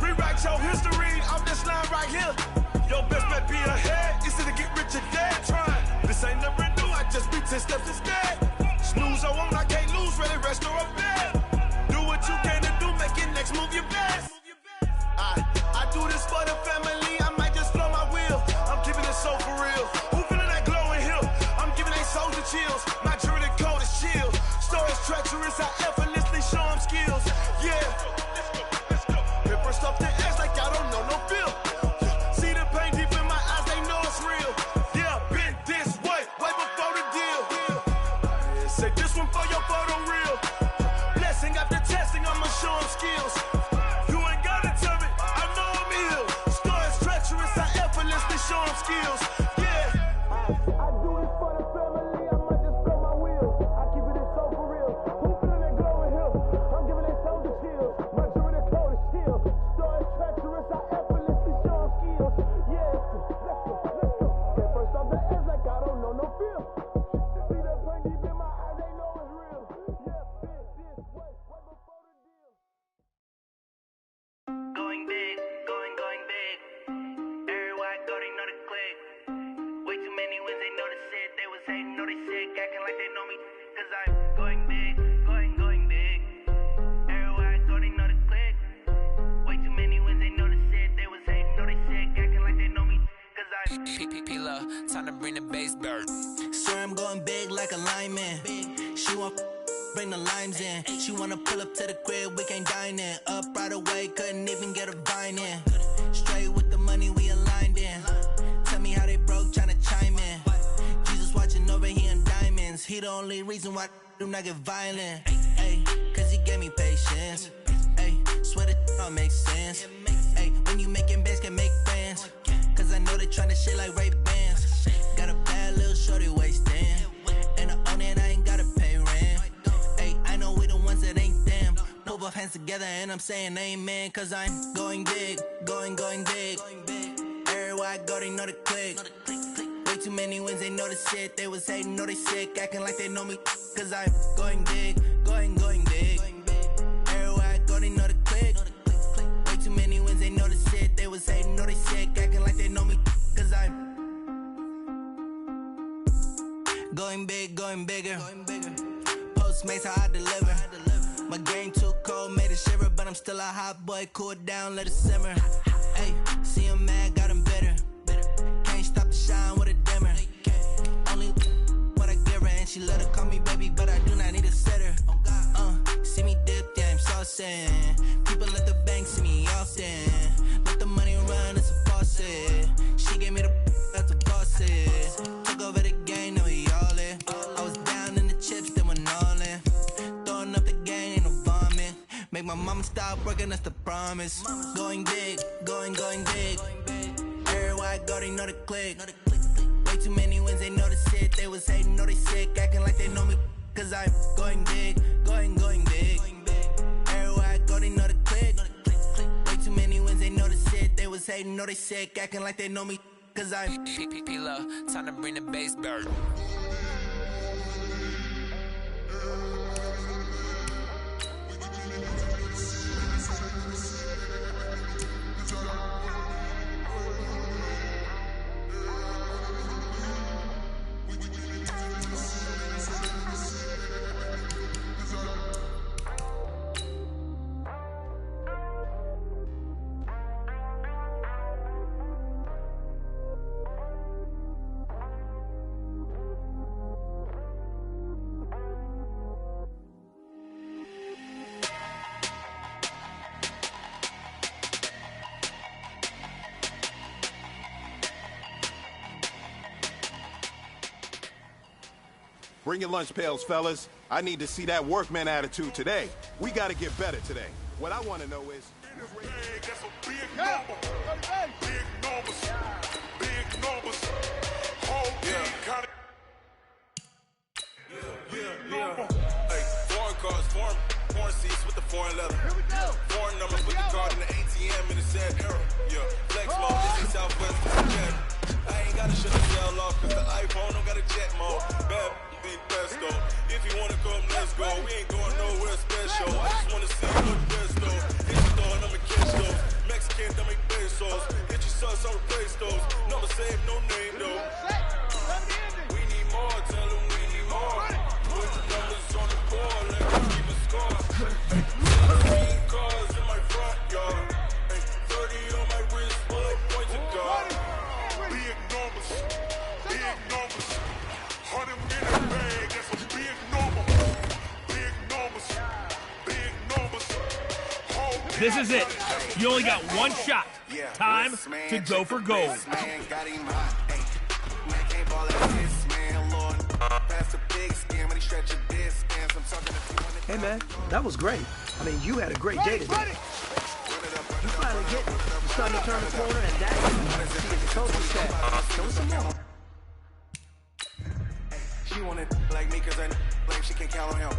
Rewrite your history off this line right here. Your best bet be ahead, easy to get rich or dead trying. This ain't never new, I just be 10 steps instead. Snooze I won't, I can't lose, ready, rest or a bed. Do what you can to do, make your next move your best. I do this for the family, I might just blow my wheel. I'm keeping it so for real. Who feeling that glowing hill? I'm giving they soldier chills. My jewelry code is chill. Stories treacherous, I effortlessly show them skills. Yeah. Paper stuff the edge like I don't know no feel. See the pain deep in my eyes, they know it's real. Yeah, been this way, right before the deal. Say this one for your photo real. Blessing after testing, I'ma show them skills. You ain't gotta tell me, I know I'm ill. Stories treacherous, I effortlessly show them skills. Yeah. I do this for the family, I might just blow my wheel. I keep it so for real. Who feeling that glowing hill? I'm giving it soldier chills. My jewelry code is chill. Stories treacherous, I effortlessly show them skills. Yeah. Let's go. First off the edge like I don't know no feel. See the pain deep in my eyes, they know it's real. Yeah, been this way, right before the deal.
Going big, going big. Everywhere I go, they know the click. Way too many wins, they know the shit. They was hating, know they sick, acting like they know me. Cause I'm going big, going big. Everywhere I go, they know the click. Way too many wins, they know the shit. They was hating, know they sick, acting like they know me. Cause I'm
P-P-P-Love, time to bring the bass bird.
Swear I'm going big like a lineman. She want bring the limes in. She wanna pull up to the crib, we can't dine in. Up right away, couldn't even get a vine in. Straight with the money we aligned in. Tell me how they broke, tryna chime in. Jesus watching over here in diamonds. He the only reason why do not get violent. Ay, cause he gave me patience. Ay, swear that don't make sense. Ay, when you making bands, can make friends. Cause I know they tryna shit like Ray Bans. Got a bad little shorty wasting. And I own it, I ain't gotta pay rent. Ay, I know we the ones that ain't them. Pull off hands hands together and I'm saying amen, cause I'm going big, going big. Everywhere I go, they know the click. Way too many wins, they know the shit. They was hating, know they sick, acting like they know me, cause I'm going big, going big. Everywhere I go, they know the click. Way too many wins, they know the shit. They was hating, know they sick, acting like they know me, cause I'm going big, going bigger. Postmates, how I deliver. My game too cold, made it shiver, but I'm still a hot boy. Cool it down, let it simmer. Hey, see him mad, got him bitter. Can't stop the shine with a dimmer. Only what I give her, and she let her call me baby, but I do not need a sitter. See me dip, yeah, I'm saucing. People at the bank see me often. Let the money run, it's a faucet. She gave me the that's a boss is. Took over the game, now we all in. I was down in the chips, then went all in. Throwing up the game, ain't no vomit. Make my mama stop working, that's the promise. Going big, going big. Everywhere I go, they know the click. Way too many wins, they know the shit. They was hating, know they sick, acting like they know me, cause I'm going big, going big. Everywhere I go, they know the click. Way too many wins, they know the shit. They was hating, know they sick, acting like they know me, cause I'm
P-Love, time to bring the bass bird.
Bring your lunch pails, fellas. I need to see that workman attitude today. We gotta get better today. What I wanna know is...
Hey, foreign cars, foreign seats with the foreign leather. Foreign numbers with the card in the ATM in the sad era. Yeah, flex mode, this is Southwest, this is jet. I ain't gotta shut the cell off, cause the iPhone don't got a jet mode. Bad big pesto. If you wanna come, let's go. We ain't going nowhere special. I just wanna see you look best though. Hit your store and I'ma catch those. Mexican, don't make pesos. Hit your sauce, I'll replace those. Number save, no name though. We need more, tell them we need more. Put the numbers on the board, let me keep a score. 16 cars in my front yard. 30 on my wrist, bullet points of God. Big numbers, big numbers. 100-minute bag, that's a big number. Big numbers, big numbers.
This is it. You only got one shot. Time to go for gold.
Hey man, that was great. I mean, you had a great day today. You finally get it. You're starting to turn the corner, and that's see if the coach is that. Show us some more.
She wanted like me cause I like she can't count on him.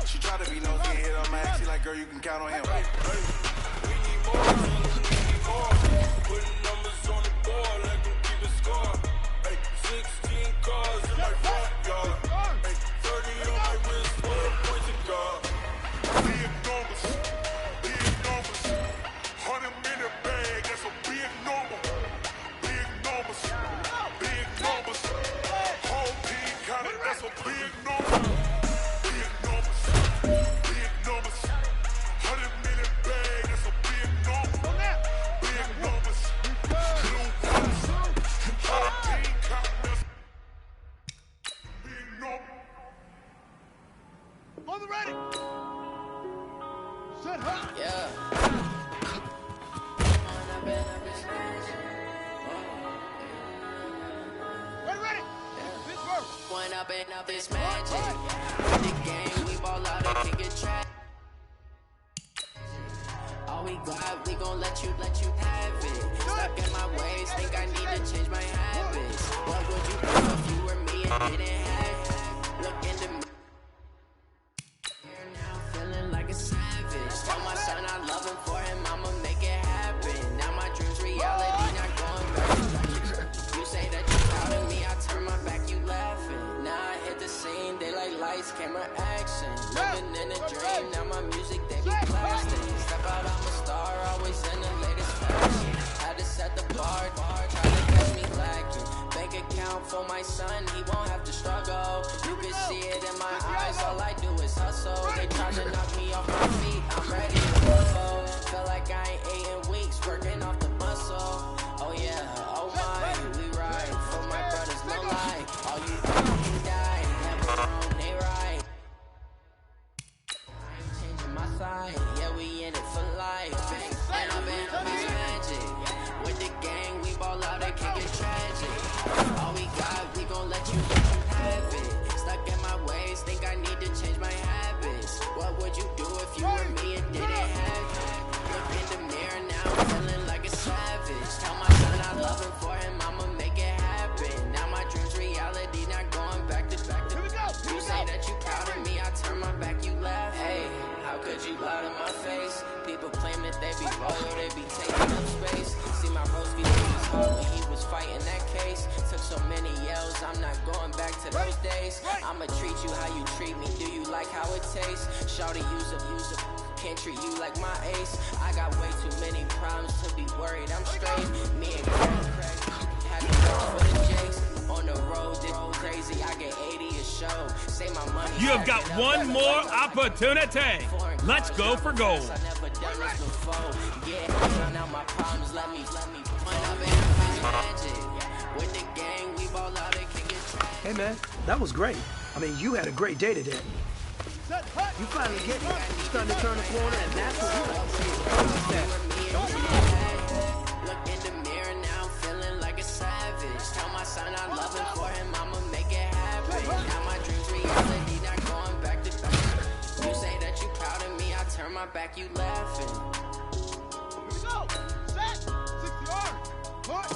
She tried to be nosy and hit her max. She like, girl, you can count on him. We need more, we need more. Putting numbers on the board, let them keep a score. 16 cars in my front yard. 30 on my wrist, bullet points of God. Big numbers, big numbers. 100-minute bag, that's a big number. Big numbers, big numbers. Whole team counted, that's a big number. Big numbers, big numbers. 100-minute bag, that's a big number. Big numbers, blue ones. Whole team counting, that's big number.
On the ready. Set high.
Yeah.
Ready.
One up and up is magic. In the game, we ball out and kick it track. All we got, we gon' let you have it. Stuck in my ways, think I need to change my habits. What would you do if you were me and didn't have it? Look into me. Feeling like a savage. Tell myself now for my son, he won't have to struggle. You can see it in my eyes, all I do is hustle. They try to knock me off my feet, I'm ready to rumble. Feel like I ain't ate in weeks, working off the muscle. Oh yeah, oh my, we ride for my brothers, no lie. All you can die, never wrong, they right. I ain't changing my side, yeah, we in it for life. And I've been magic. With the gang, we ball out, they can't get tragic. All we got, we gon' let you have it. Stuck in my ways, think I need to change my habits. What would you do if you were me and didn't have it? Look in the mirror now, feeling like a savage. Tell my son I love him, for him I'ma make it happen. Now my dream's reality, not going back to back to. You say that you proud of me, I turn my back, you laugh. Hey, how could you lie to my face? People claim that they be loyal, they be taking up space. See my broski was hard when he was fighting that case. Took so many yells, I'm not going back to those days. I'ma treat you how you treat me, do you like how it tastes? Shawty, use up, can't treat you like my ace. I got way too many problems to be worried, I'm straight. Me and Craig had to go for the Jakes. On the road, this crazy, I get 80 a show. Say my money.
You have got one more opportunity. Let's go for gold.
I never done this before. Yeah, drown out my problems, let me point up magic. With the gang, we ball out, they can get trapped.
Hey man, that was great. I mean, you had a great day today. You finally get it. You're starting to turn the corner, and that's what we like to see is a coaching step.
Look in the mirror now, feeling like a savage. Tell my son I love him, for him I'ma make it happen. Now my dreams reality, not going back to back. You say that you proud of me, I turn my back, you laughing.
Here we go. Set. 60 yards. Hard.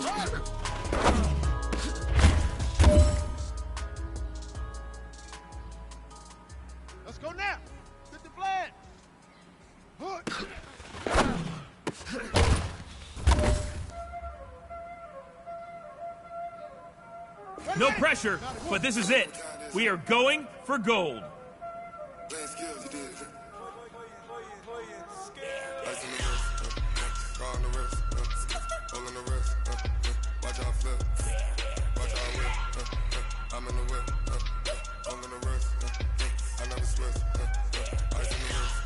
Let's go now. Get the flag.
No pressure, but this is it. We are going for gold.
I'm in the whip, I'm in the wrist, I never switch, ice in the wrist,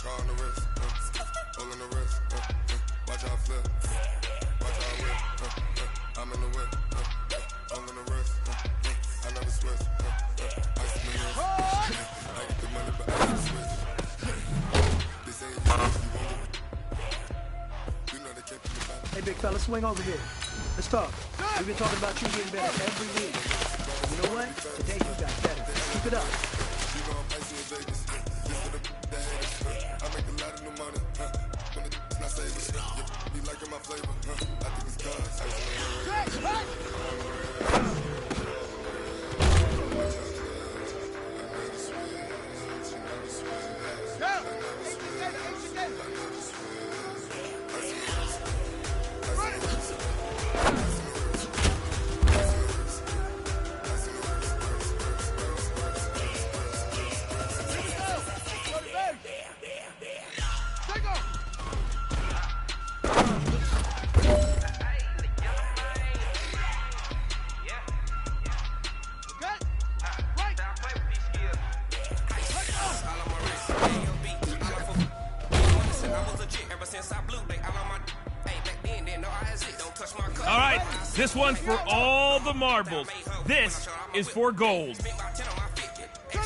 car on the wrist, all in the wrist, watch out flip, watch out whip, I'm in the whip, all in the wrist, I never switch, ice in the wrist, I get the money but I never switch, they say you won't, you know they kept me back.
Hey big fella, swing over here. Let's talk. We've been talking about you getting better every week. You know what? Today you got better. Keep it up.
You know I'm icy in Vegas. This for the haters. I make a lot of new money. When it's not saving. Be liking my flavor. I think it's cause.
All right, this one's for all the marbles. This is for gold.
You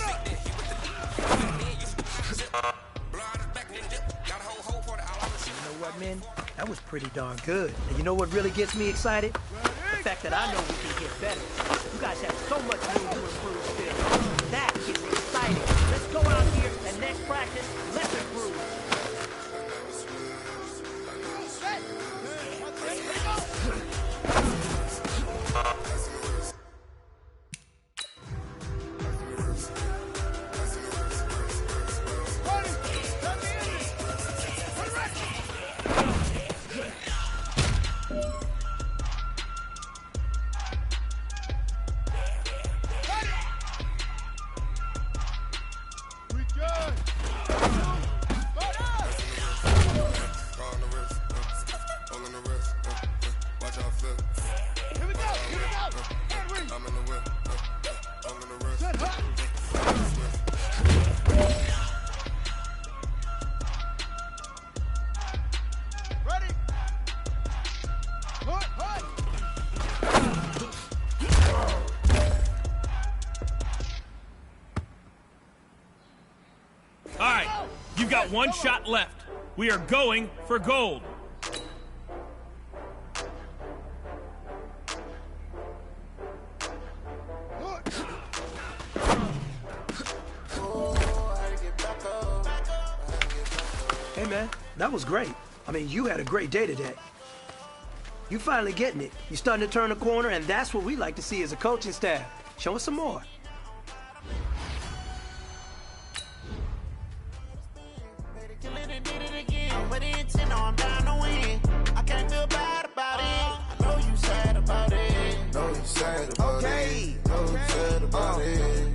know what, man? That was pretty darn good. And you know what really gets me excited? The fact that I know we can get better. You guys have so much room to improve still. That gets me excited. Let's go out here and next practice, let's improve.
got one shot left. We are going for gold.
Hey, man, that was great. I mean, you had a great day today. You finally getting it. You're starting to turn the corner, and that's what we like to see as a coaching staff. Show us some more.
Okay.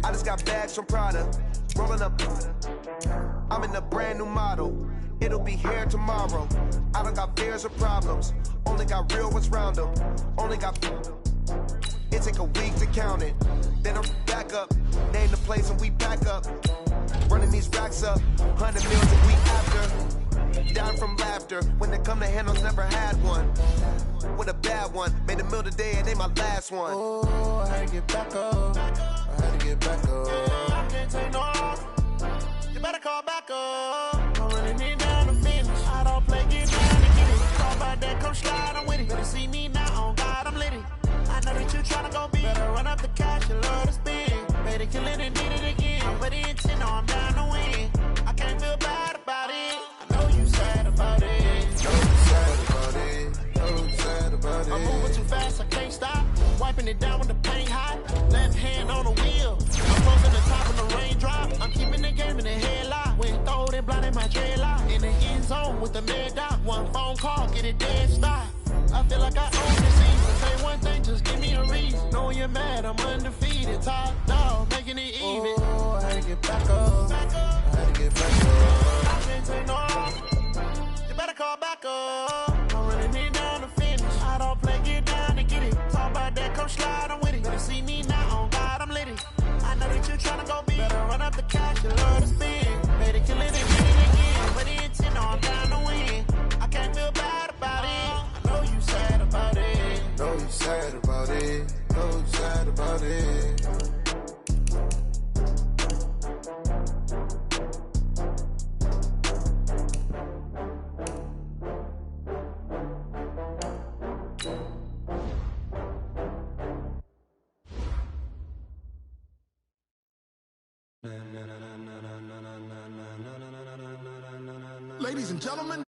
I just got bags from Prada, rolling up. I'm in a brand new model. It'll be here tomorrow. I don't got fears or problems. Only got real ones round them. Only got. It take a week to count it. Then I'm back up. Name the place and we back up. Running these racks up. 100 meals a week after. Down from laughter. When they come to handles, never had one. With a bad one. Made a meal today and they my last one.
Oh, I had to get back up. I had to get back up. I can't take no off. You better call back up. I'm running it down to finish. I don't play, get down to get it. Talk about that, come slide, I'm with it. Better see me now, on God, I'm lit it. I know that you tryna go big. Better run up the cash, you love to spend. Better kill it and did it again. I'm with the intent, no, I'm down to win. I can't feel bad about it. I know you sad about it. Know you sad about it. Know you sad about it. I'm moving too fast, I can't stop. Wiping it down with the paint hot. Left hand on the wheel. I'm closing the top of the raindrop. I'm keeping the game in the headlock. When throwed and blinded my dreadlock. In the end zone with the mad dot. One phone call, get it dead stop. I feel like I own the season. Say one thing, just give me a reason. Knowing you're mad, I'm undefeated. Top dog, making it even. Oh, I had to get back up. I had to get back up. I can't take no off. You better call back up. I'm running it down to finish. I don't play, get down to get it. Talk about that, come slide, I'm with it. Better see me now, on God, I'm lit it. I know that you tryna go big. Better run up the cash, you love to spend. Better kill it and get it again. With the intent, no, I'm down to win. I can't feel bad about it. I know you sad about it. Know you sad about it. Know you sad about it.
Ladies and gentlemen.